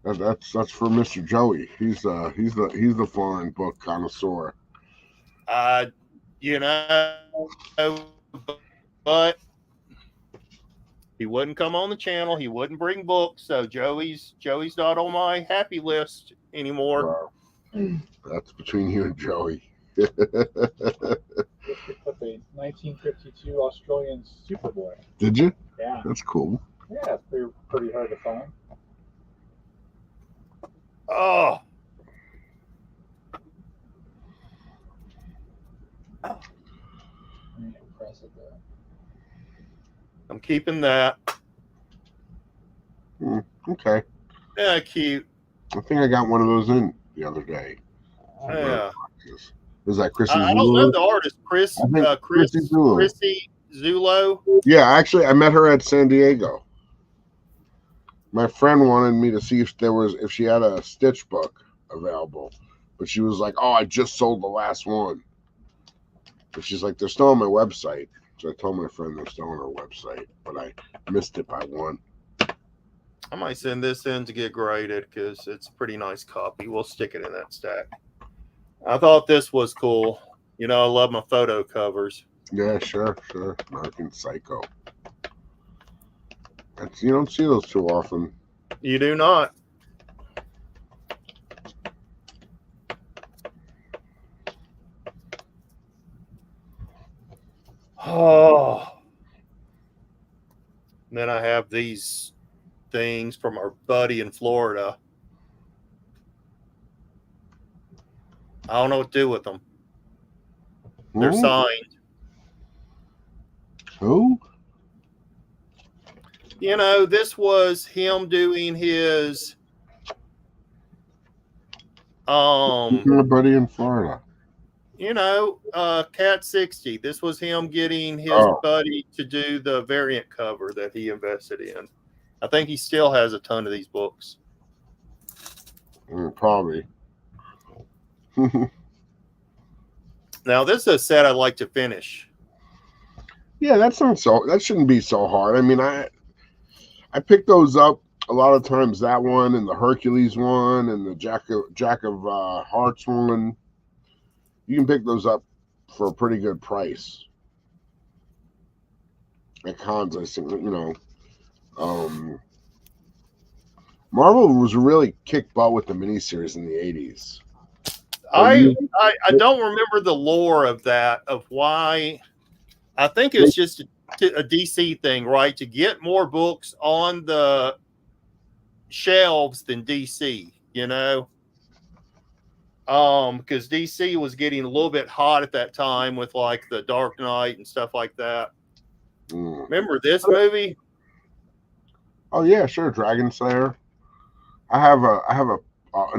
That's for Mr. Joey. He's the foreign book connoisseur. You know, but he wouldn't come on the channel. He wouldn't bring books. So Joey's not on my happy list anymore. That's between you and Joey. Just put the 1952 Australian Superboy. Did you? Yeah. That's cool. Yeah, it's pretty hard to find. Oh. Press it there. I'm keeping that. Okay. Yeah, cute. I think I got one of those in the other day. Yeah. Is that Chrissy I Zulo? don't know the artist. Chrissy Zulo. Yeah, actually, I met her at San Diego. My friend wanted me to see if she had a Stitch book available, but she was like, "Oh, I just sold the last one." But she's like, "They're still on my website." So I told my friend they're still on her website, but I missed it by one. I might send this in to get graded because it's a pretty nice copy. We'll stick it in that stack. I thought this was cool. You know, I love my photo covers. Yeah, sure. American Psycho. You don't see those too often. You do not. Oh. And then I have these things from our buddy in Florida. I don't know what to do with them. They're signed. Who? You know, this was him doing his Your buddy in Florida. You know, Cat 60. This was him getting his buddy to do the variant cover that he invested in. I think he still has a ton of these books. Probably. Now, this is a set I'd like to finish. Yeah, that shouldn't be so hard. I mean, I picked those up a lot of times. That one and the Hercules one and the Jack of Hearts one. You can pick those up for a pretty good price at cons. I think, Marvel was really kick butt with the miniseries in the 80s. I don't remember the lore of that, of why. I think it's just a DC thing, right? To get more books on the shelves than DC, you know? Because DC was getting a little bit hot at that time with like the Dark Knight and stuff like that. Remember this movie? Oh yeah, sure, Dragon Slayer. I have an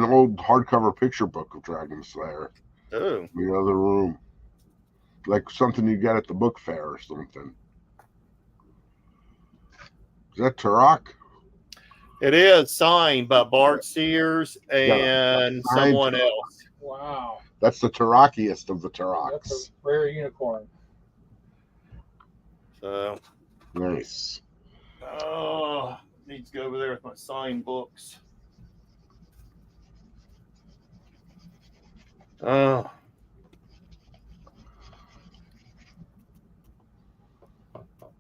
old hardcover picture book of Dragon Slayer. Oh, in the other room, like something you get at the book fair or something. Is that Turok? It is signed by Bart Sears and someone else. Wow, that's the Turokiest of the Turoks. That's a rare unicorn. So nice. Oh, need to go over there with my signed books. Oh.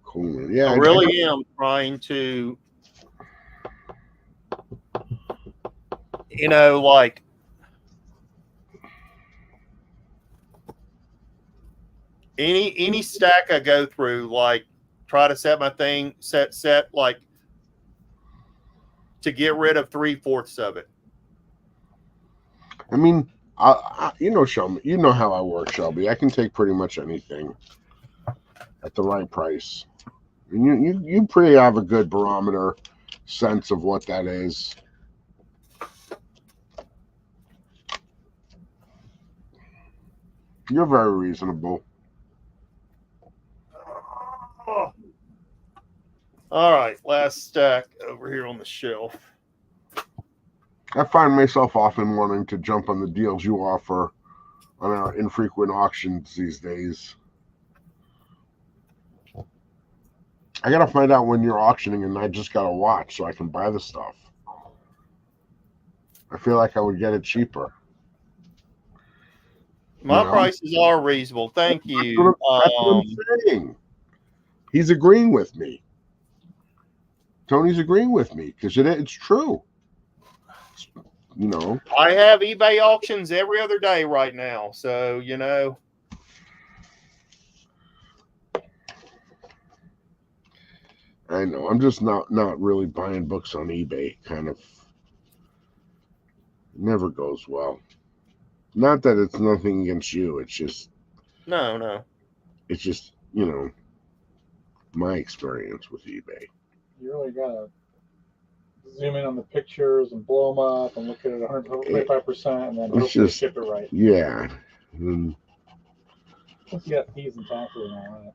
Cool. Yeah, I really am trying to, like any stack I go through, like try to set my thing set like to get rid of 3/4 of it. I mean, Shelby, you know how I work, Shelby. I can take pretty much anything at the right price. And you pretty have a good barometer sense of what that is. You're very reasonable. All right, last stack over here on the shelf. I find myself often wanting to jump on the deals you offer on our infrequent auctions these days. I gotta find out when you're auctioning, and I just gotta watch so I can buy the stuff. I feel like I would get it cheaper. My know? prices are reasonable. Thank you. That's what I'm saying. He's agreeing with me. Tony's agreeing with me because it's true. You know, I have eBay auctions every other day right now, so you know. I know. I'm just not really buying books on eBay. Kind of never goes well. Not that it's nothing against you. It's just No. It's just, you know, my experience with eBay. You really gotta zoom in on the pictures and blow them up and look at it 125%, and then It's hopefully just- ship it right. Yeah. Once you got fees and taxes and all that.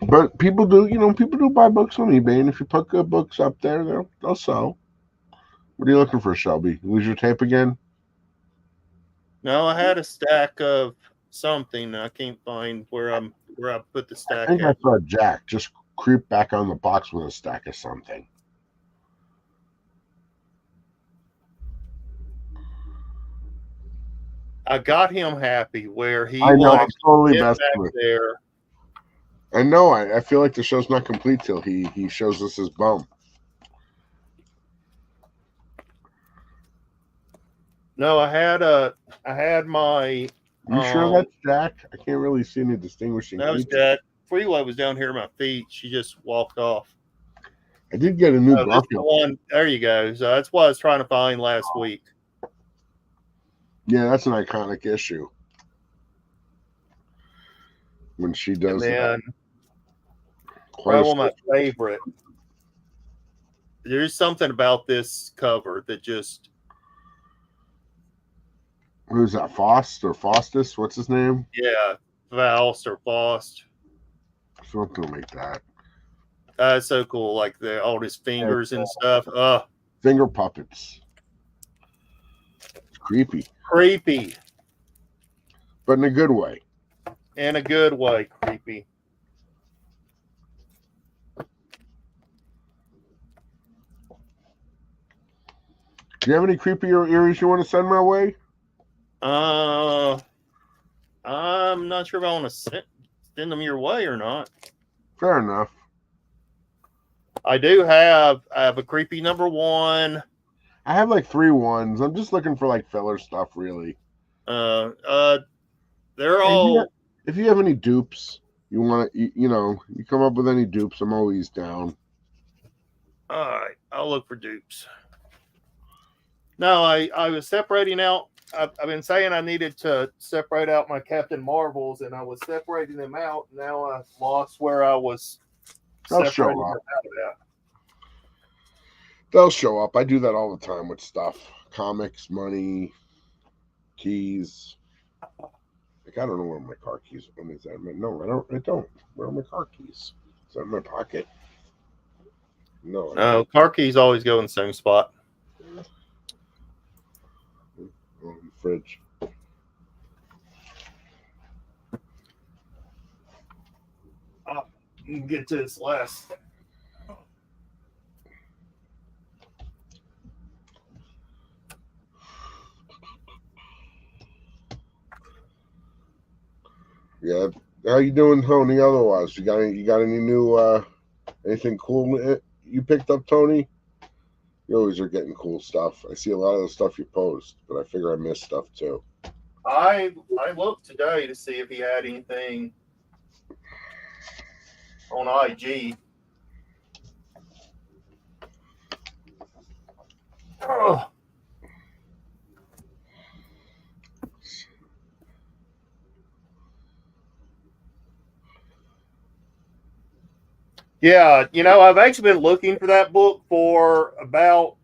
But people do buy books on eBay, and if you put good books up there, they'll sell. What are you looking for, Shelby? Lose your tape again? No, I had a stack of something. I can't find where I put the I stack think I at. saw Jack just creep back on the box with a stack of something. I got him happy where he I know, will I'm totally get messing back with. there. I know. I feel like the show's not complete till he shows us his bum. No, I had my. You sure that's Jack? I can't really see any distinguishing That was features. Jack. Freeway was down here at my feet. She just walked off. I did get a new This is the Garfield. one. There you go. So that's what I was trying to find last week. Yeah, that's an iconic issue. When she does And that. then Quite a probably one of my favorite. There's something about this cover that just. Who's that? Faust or Faustus? What's his name? Yeah, Faust or Faust. Something like that. That's so cool. Like all his fingers and stuff. Finger puppets. It's creepy. Creepy. But in a good way. In a good way, creepy. Do you have any creepy or eerie's you want to send my way? I'm not sure if I want to send them your way or not. Fair enough. I have a creepy number 1. I have like 3 ones. I'm just looking for like filler stuff, really. They're all. If you have any dupes, you want to, you come up with any dupes, I'm always down. All right, I'll look for dupes. No, I was separating out. I've been saying I needed to separate out my Captain Marvels, and I was separating them out. Now I've lost where I was separating them out of that. They'll show up. I do that all the time with stuff. Comics, money, keys. Like, I don't know where my car keys are. Is that? No, I don't. Where are my car keys? Is that in my pocket? No, car keys always go in the same spot. On the fridge. You can get to this last. Yeah. How you doing, Tony? Otherwise, you got any new anything cool you picked up, Tony? You always are getting cool stuff. I see a lot of the stuff you post, but I figure I missed stuff too. I looked today to see if he had anything on IG. Oh. Yeah, I've actually been looking for that book for about.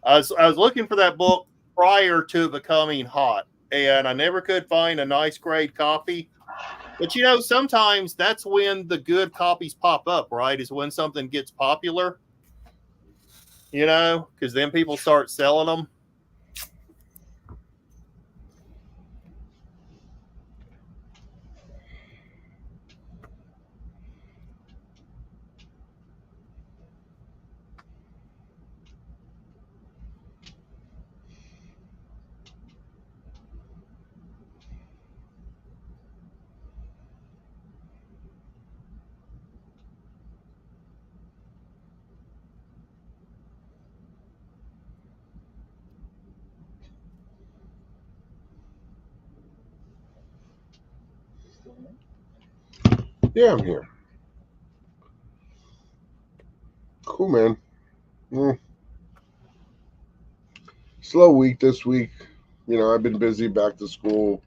I was looking for that book prior to becoming hot, and I never could find a nice grade copy. But sometimes that's when the good copies pop up, right? Is when something gets popular. Because then people start selling them. Yeah, I'm here. Cool, man. Well, slow week this week. You know, I've been busy back to school,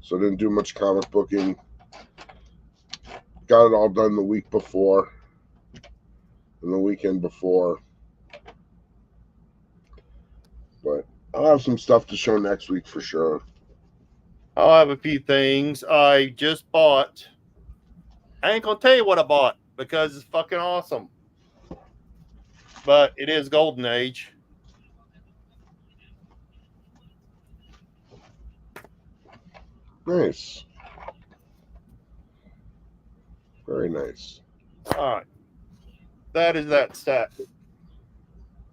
so I didn't do much comic booking. Got it all done the week before and the weekend before. But I'll have some stuff to show next week for sure. I'll have a few things. I just bought. I ain't gonna tell you what I bought because it's fucking awesome. But it is Golden Age. Nice. Very nice. All right. That is that stat.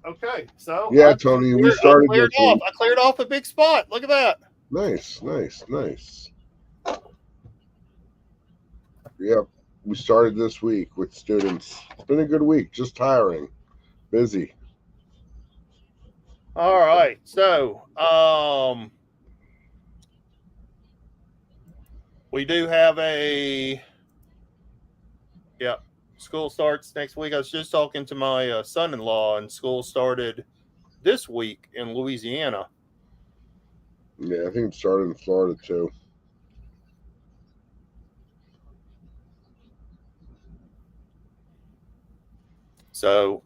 Okay, so Yeah, Tony, we started cleared this off. week. I cleared off a big spot. Look at that. Nice. Yep, we started this week with students. It's been a good week, just tiring, busy. All right, so we do have school starts next week. I was just talking to my son-in-law, and school started this week in Louisiana. Yeah, I think it started in Florida too. So,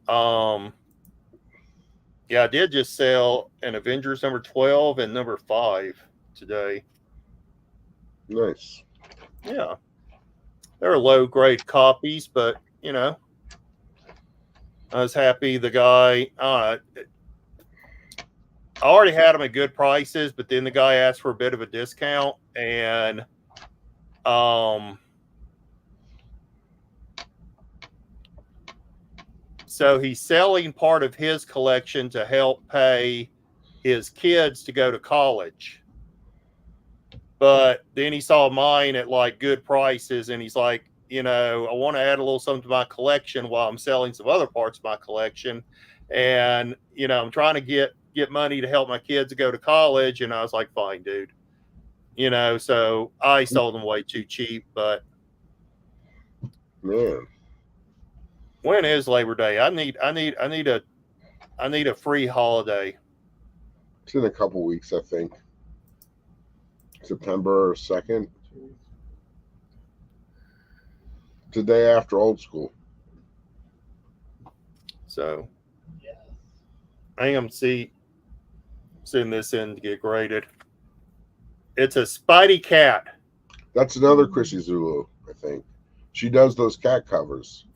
yeah, I did just sell an Avengers number 12 and number 5 today. Nice. Yeah. They're low grade copies, but you know, I was happy the guy I already had them at good prices, but then the guy asked for a bit of a discount, and so he's selling part of his collection to help pay his kids to go to college. But then he saw mine at like good prices, and he's like, you know, I want to add a little something to my collection while I'm selling some other parts of my collection. And, you know, I'm trying to get money to help my kids go to college. And I was like, fine, dude. You know, so I sold them way too cheap. But Man, when is Labor Day? I need a free holiday. it's in a couple weeks, I think. September 2nd. It's the day after old school. So I am sending this in to get graded. It's a Spidey cat. That's another Chrissy Zulu, I think. She does those cat covers.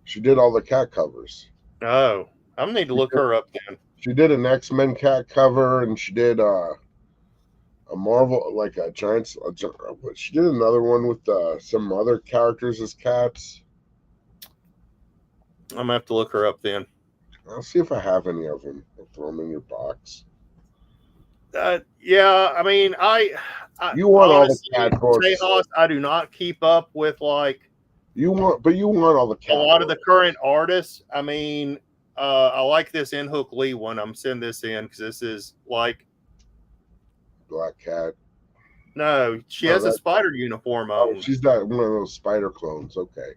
She did all the cat covers. Oh, I'm gonna need to look her up then. She did an X-Men cat cover, and she did a Marvel, like a giant. She did another one with some other characters as cats. I'm gonna have to look her up then. I'll see if I have any of them. I'll throw them in your box. Yeah, I mean, you want honestly, all the cat books. Tejas, I do not keep up with like you want all the cat a lot books. of the current artists. I mean, I like this In Hook Lee one. I'm sending this in because this is like Black Cat. No, she has a spider uniform on. Oh, she's got one of those spider clones. Okay,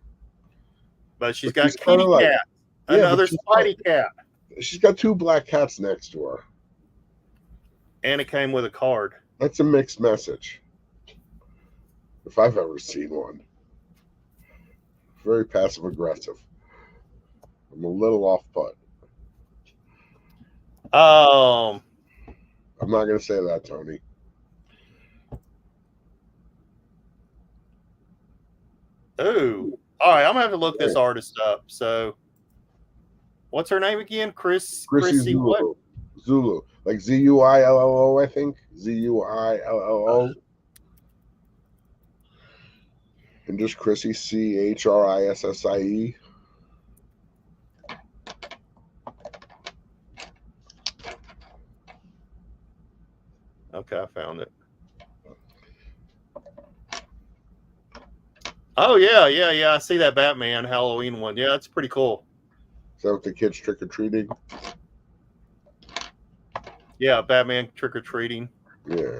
but she's got Kitty Cat, another Spidey cat. She's got two black cats next to her. And it came with a card. That's a mixed message. If I've ever seen one. Very passive aggressive. I'm a little off put. I'm not going to say that, Tony. Ooh. All right, I'm going to have to look this artist up. So, what's her name again? Chrissy Zulu. What? Zulu. Like Zuillo, I think. Zuillo. And just Chrissy, Chrissie. Okay, I found it. Oh, yeah. I see that Batman Halloween one. Yeah, that's pretty cool. Is that with the kids trick-or-treating? Yeah, Batman trick-or-treating. Yeah.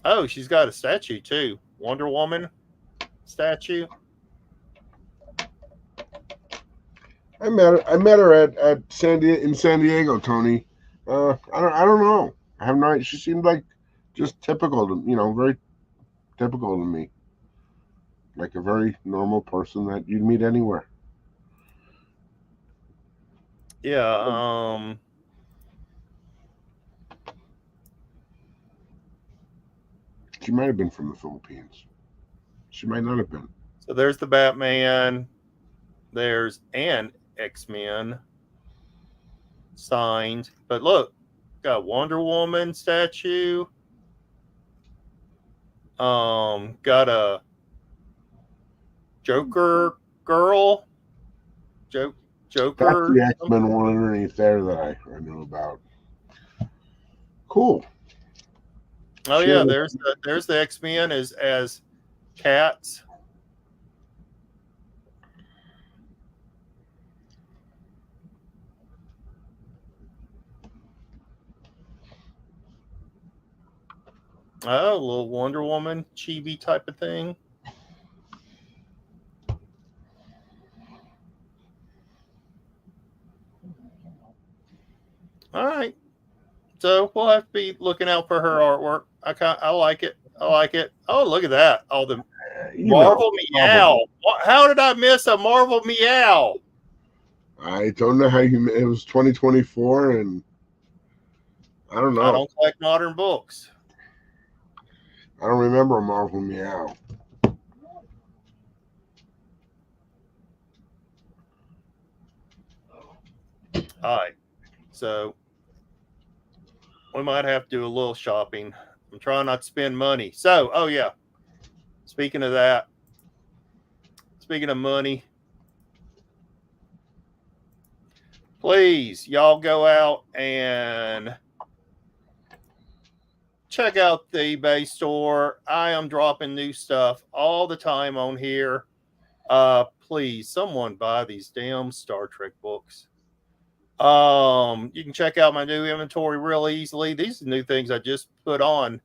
Oh, she's got a statue too. Wonder Woman statue. I met her at in San Diego, Tony. I don't know. I have no idea. She seemed like just typical to very typical to me. Like a very normal person that you'd meet anywhere. Yeah. She might have been from the Philippines. She might not have been. So there's the Batman. There's an X-Men signed. But look, got Wonder Woman statue. Got a Joker girl. Joker. That's the X-Men one underneath there that I knew about. Cool. Oh yeah, there's the X-Men as cats. Oh, a little Wonder Woman chibi type of thing. All right. So we'll have to be looking out for her artwork. I like it. I like it. Oh, look at that. Oh, the Marvel Meow. How did I miss a Marvel Meow? I don't know how it was 2024 and I don't know. I don't collect modern books. I don't remember a Marvel Meow. All right. So we might have to do a little shopping. I'm trying not to spend money. So, oh yeah. Speaking of that, speaking of money, please, y'all go out and check out the eBay store. I am dropping new stuff all the time on here. Please, someone buy these damn Star Trek books. You can check out my new inventory real easily. These are new things I just put on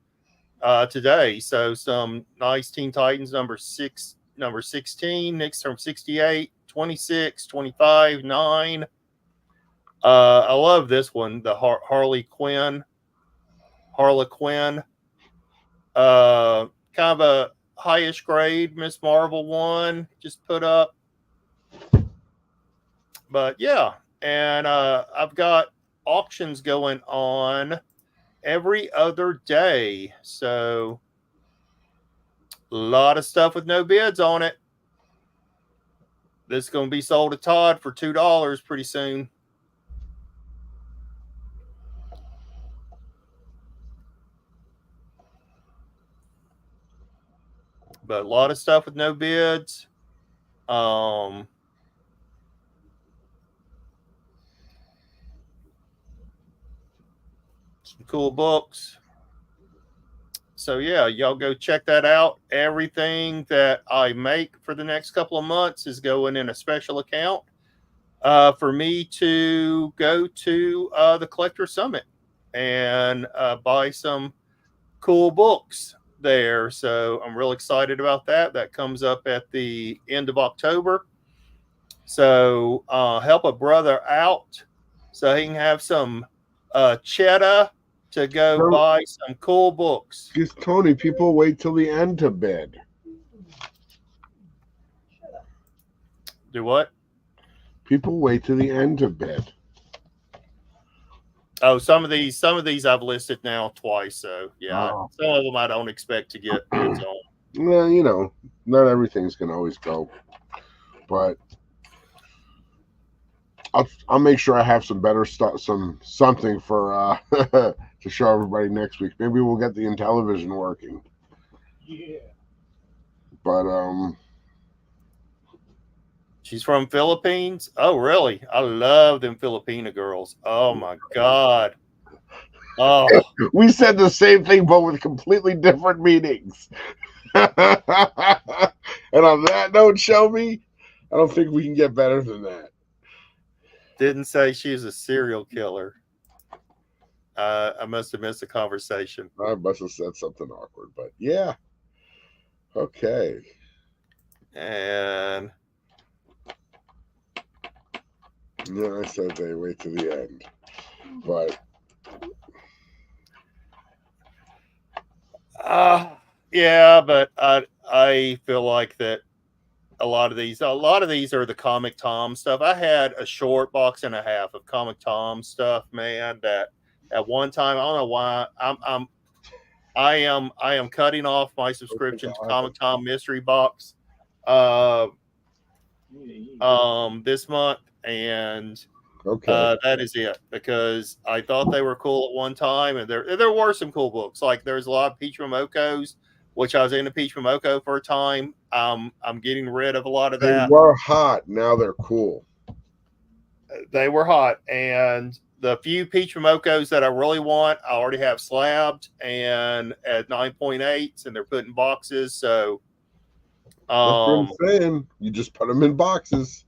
today. So some nice Teen Titans number 16, Knicks from 68, 26, 25, 9. I love this one, the Harley Quinn. Kind of a highish grade Miss Marvel one just put up. But yeah, and I've got auctions going on every other day. So a lot of stuff with no bids on it. This is going to be sold to Todd for $2 pretty soon. But a lot of stuff with no bids. Some cool books. So yeah, y'all go check that out. Everything that I make for the next couple of months is going in a special account for me to go to the Collector Summit and buy some cool books there. So I'm real excited about that. That comes up at the end of October. So help a brother out so he can have some cheddar to go buy some cool books. Because Tony, people wait till the end to bid. Do what? People wait till the end to bid. Oh, some of these I've listed now twice. So yeah, some of them I don't expect to get bids on. Well, not everything's gonna always go, but I'll make sure I have some better stuff, something for to show everybody next week. Maybe we'll get the Intellivision working. Yeah. But she's from Philippines. Oh, really? I love them Filipina girls. Oh my God. Oh, we said the same thing, but with completely different meanings. And on that note, Shelby, I don't think we can get better than that. didn't say she's a serial killer. I must have missed the conversation. I must have said something awkward, but yeah. Okay. And Yeah, I said they wait to the end, but yeah, but I feel like that a lot of these are the Comic Tom stuff. I had a short box and a half of Comic Tom stuff, man, that at one time, I don't know why, I am cutting off my subscription to Comic Tom Mystery Box this month, and okay. that is it, because I thought they were cool at one time, and there were some cool books. Like there's a lot of Peach Momokos, which I was into Peach Momoko for a time. I'm getting rid of a lot of They that. were hot. Now they're cool. They were hot, and the few Peach Momokos that I really want, I already have slabbed and at 9.8s, and they're put in boxes. So That's what I'm saying. You just put them in boxes.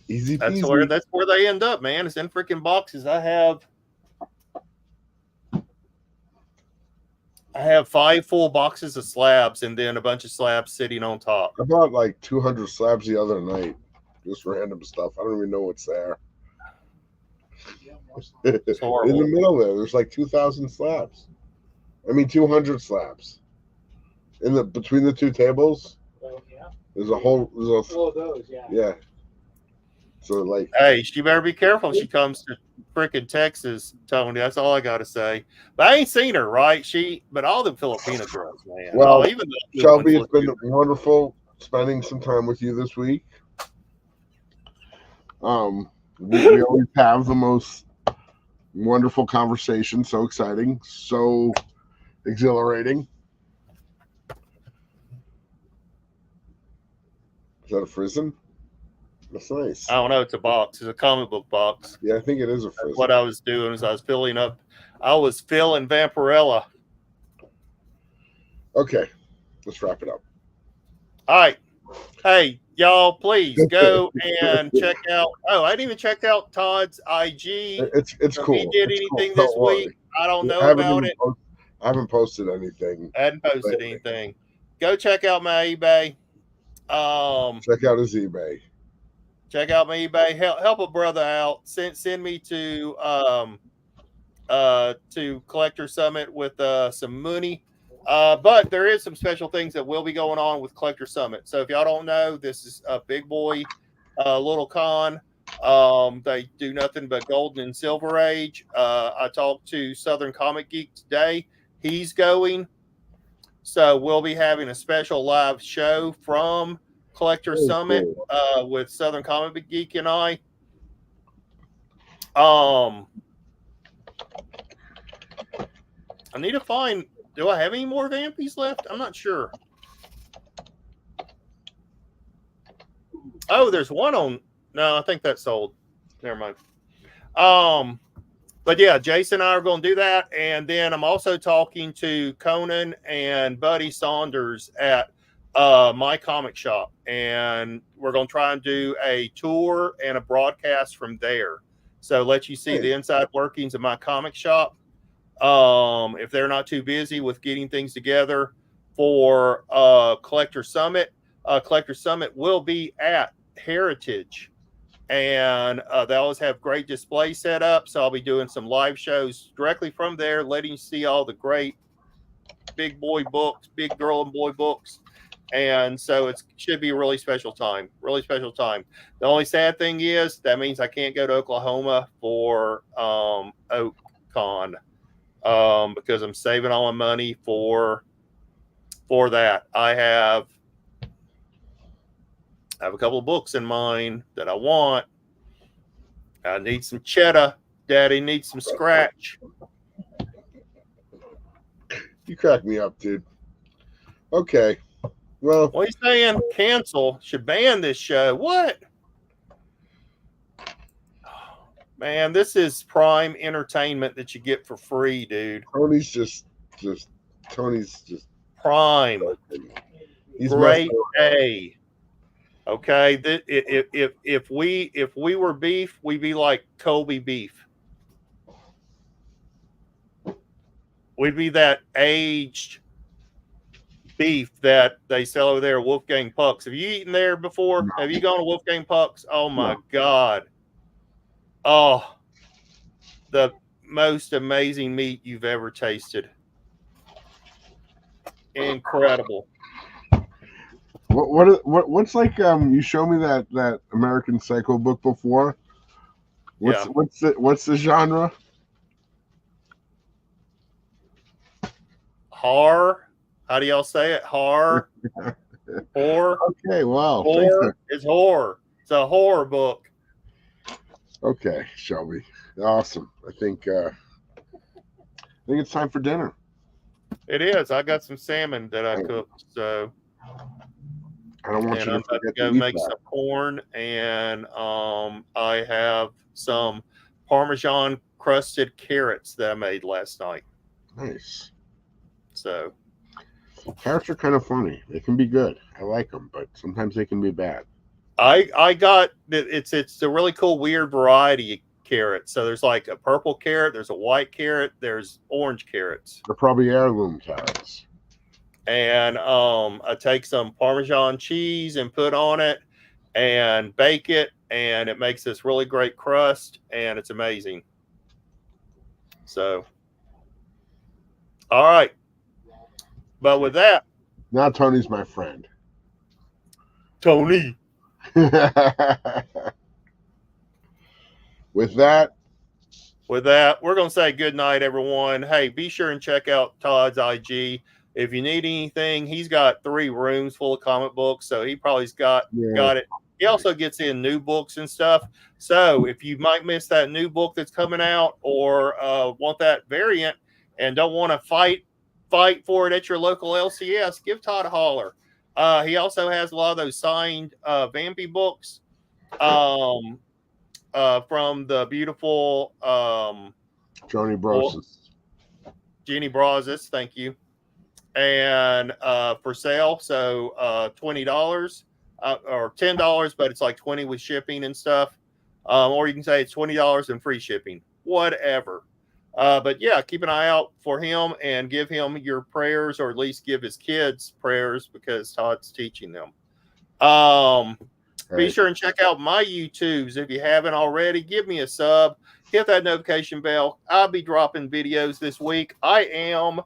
Easy peasy. that's where they end up, man. It's in freaking boxes. I have 5 full boxes of slabs and then a bunch of slabs sitting on top. I bought like 200 slabs the other night. Just random stuff. I don't even know what's there. It's horrible. In the middle there's like 2,000 slabs. I mean 200 slabs. Between the two tables. Oh, yeah. There's a whole. Those, yeah. Yeah. So like, hey, she better be careful. She comes to freaking Texas, Tony. That's all I got to say. But I ain't seen her, right? But all the Filipino girls, man. well, even Shelby, it's been wonderful spending some time with you this week. We always have the most wonderful conversation. So exciting, so exhilarating. Is that a Frizen? That's nice. I don't know. It's a box. It's a comic book box. Yeah, I think it is a Frizen. What I was doing is I was filling Vampirella. Okay, let's wrap it up. All right. Hey, y'all, please go and check out. Oh, I didn't even check out Todd's IG. It's cool. He did anything this week? I don't know about it. I haven't posted anything. I hadn't posted anything. Go check out my eBay. Check out his eBay. Check out my eBay. Help a brother out. Send me to Collector Summit with some money. But there is some special things that will be going on with Collector Summit. So if y'all don't know, this is a big boy little con. They do nothing but Golden and Silver Age. I talked to Southern Comic Geek today. He's going. So we'll be having a special live show from Collector Summit with Southern Comic Geek and I. I need to find. Do I have any more Vampies left? I'm not sure. Oh, there's one on. No, I think that's sold. Never mind. But yeah, Jason and I are going to do that, and then I'm also talking to Conan and Buddy Saunders at my comic shop, and we're going to try and do a tour and a broadcast from there. So let you see the inside workings of my comic shop. If they're not too busy with getting things together for Collector Summit. Collector Summit will be at Heritage, and they always have great display set up. So I'll be doing some live shows directly from there, letting you see all the great big boy books, big girl and boy books. And so it should be a really special time. Really special time. The only sad thing is that means I can't go to Oklahoma for OakCon because I'm saving all my money for that. I have a couple of books in mind that I want. I need some cheddar. Daddy needs some scratch. You crack me up, dude. Okay. Well, what are you saying? Cancel. Should ban this show. What? Man, this is prime entertainment that you get for free, dude. Tony's just prime. He's great A. Okay, if we were beef, we'd be like Colby beef. we'd be that aged beef that they sell over there at Wolfgang Puck's. Have you eaten there before? No. Have you gone to Wolfgang Puck's? Oh my No. God. Oh, the most amazing meat you've ever tasted. Incredible. What's like you showed me that American Psycho book before. What's the genre? Horror. How do y'all say it? Horror. Horror. Okay, wow. Horror is horror. It's a horror book. Okay, Shelby. Awesome. I think it's time for dinner. It is. I got some salmon that I cooked, so I don't want you to I'm about to forget go to eat make that. some corn, and I have some Parmesan crusted carrots that I made last night. Nice. So Carrots are kind of funny. They can be good. I like them, but sometimes they can be bad. I got it's a really cool weird variety of carrots. So there's like a purple carrot, there's a white carrot, there's orange carrots. They're probably heirloom carrots. And I take some Parmesan cheese and put on it and bake it, and it makes this really great crust, and it's amazing. So, all right. But with that, Now Tony's my friend. Tony. With that, we're going to say good night, everyone. Hey, be sure and check out Todd's IG. If you need anything, he's got 3 rooms full of comic books, so he probably's got it. He also gets in new books and stuff. So if you might miss that new book that's coming out, or want that variant and don't want to fight for it at your local LCS, give Todd a holler. He also has a lot of those signed Vampy books from the beautiful Joni Brosis. Jeannie Brazos, thank you. And for sale, so $20 or $10, but it's like $20 with shipping and stuff. Or you can say it's $20 and free shipping, whatever. But yeah, keep an eye out for him and give him your prayers, or at least give his kids prayers, because Todd's teaching them. Be sure and check out my YouTubes. If you haven't already, give me a sub, hit that notification bell. I'll be dropping videos this week. I am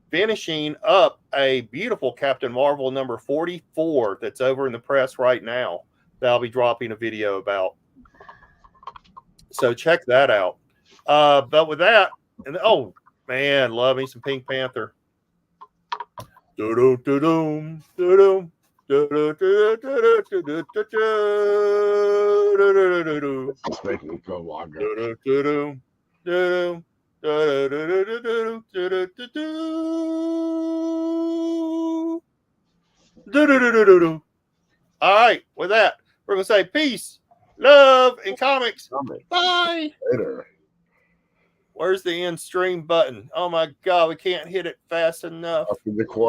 finishing up a beautiful Captain Marvel number 44 that's over in the press right now that I'll be dropping a video about. So check that out. But with that, and oh man, love me some Pink Panther. Do-do-do-doom, do-doom, do-do-do-do-do-do-do-do-do-do-do-do. It's making me go longer. Do-do-do-doom, do-doom, do-do-do-do-do-do-do-do-do. Do-do-do-do-do-do. All right, with that, we're going to say peace, love, and comics. Bye. Later. Where's the end stream button? Oh my God, we can't hit it fast enough. Up in the corner.